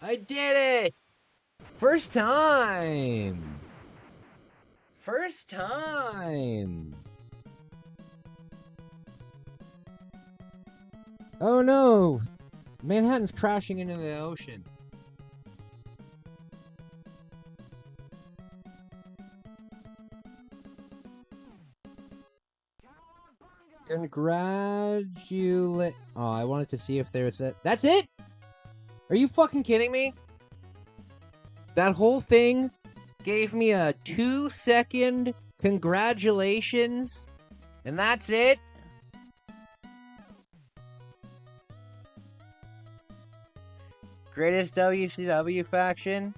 [SPEAKER 2] I did it! First time! First time!
[SPEAKER 1] Oh no! Manhattan's crashing into the ocean. Congratulate. Oh, I wanted to see if there's a. That's it?
[SPEAKER 2] Are you fucking kidding me? That whole thing gave me a 2-second congratulations, and that's it? Greatest WCW faction?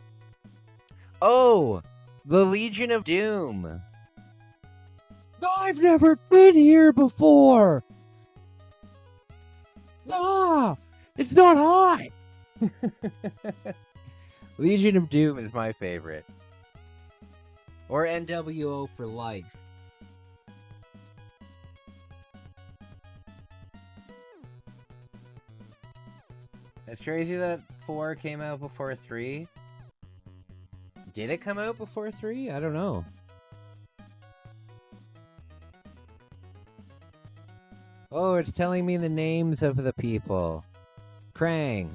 [SPEAKER 2] Oh, the Legion of Doom.
[SPEAKER 1] I've never been here before! Ah! It's not hot!
[SPEAKER 2] Legion of Doom is my favorite. Or NWO for life. It's crazy that 4 came out before 3. Did it come out before 3? I don't know. Oh, it's telling me the names of the people. Krang.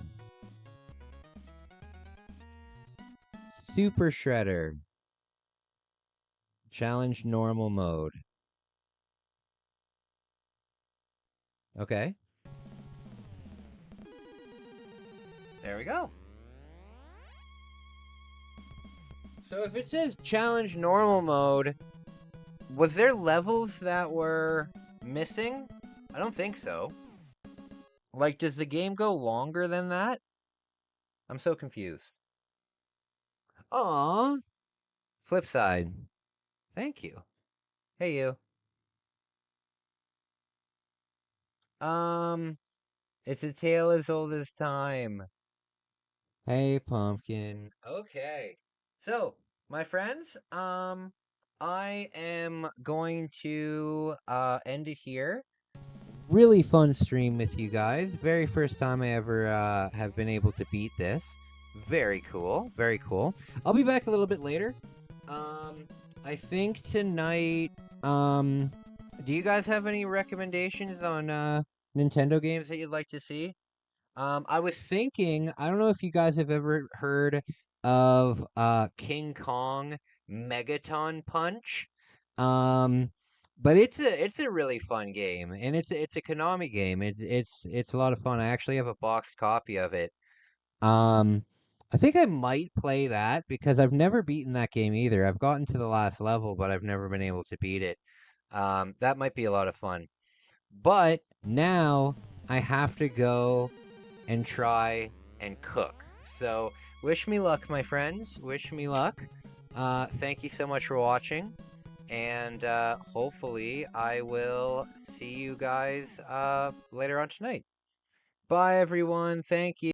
[SPEAKER 2] Super Shredder. Challenge normal mode. Okay. There we go. So if it says challenge normal mode, was there levels that were missing? I don't think so. Like, does the game go longer than that? I'm so confused. Aww. Flip side. Thank you. Hey, you. It's a tale as old as time.
[SPEAKER 1] Hey, pumpkin.
[SPEAKER 2] Okay. So, my friends, I am going to end it here. Really fun stream with you guys. Very first time I ever have been able to beat this. Very cool. Very cool. I'll be back a little bit later. I think tonight, do you guys have any recommendations on Nintendo games that you'd like to see? I was thinking, I don't know if you guys have ever heard of King Kong Megaton Punch. But it's a really fun game, and it's a Konami game. It's a lot of fun. I actually have a boxed copy of it. I think I might play that because I've never beaten that game either. I've gotten to the last level, but I've never been able to beat it. That might be a lot of fun. But now I have to go and try and cook. So wish me luck, my friends. Wish me luck. Thank you so much for watching. And hopefully I will see you guys later on tonight. Bye, everyone. Thank you.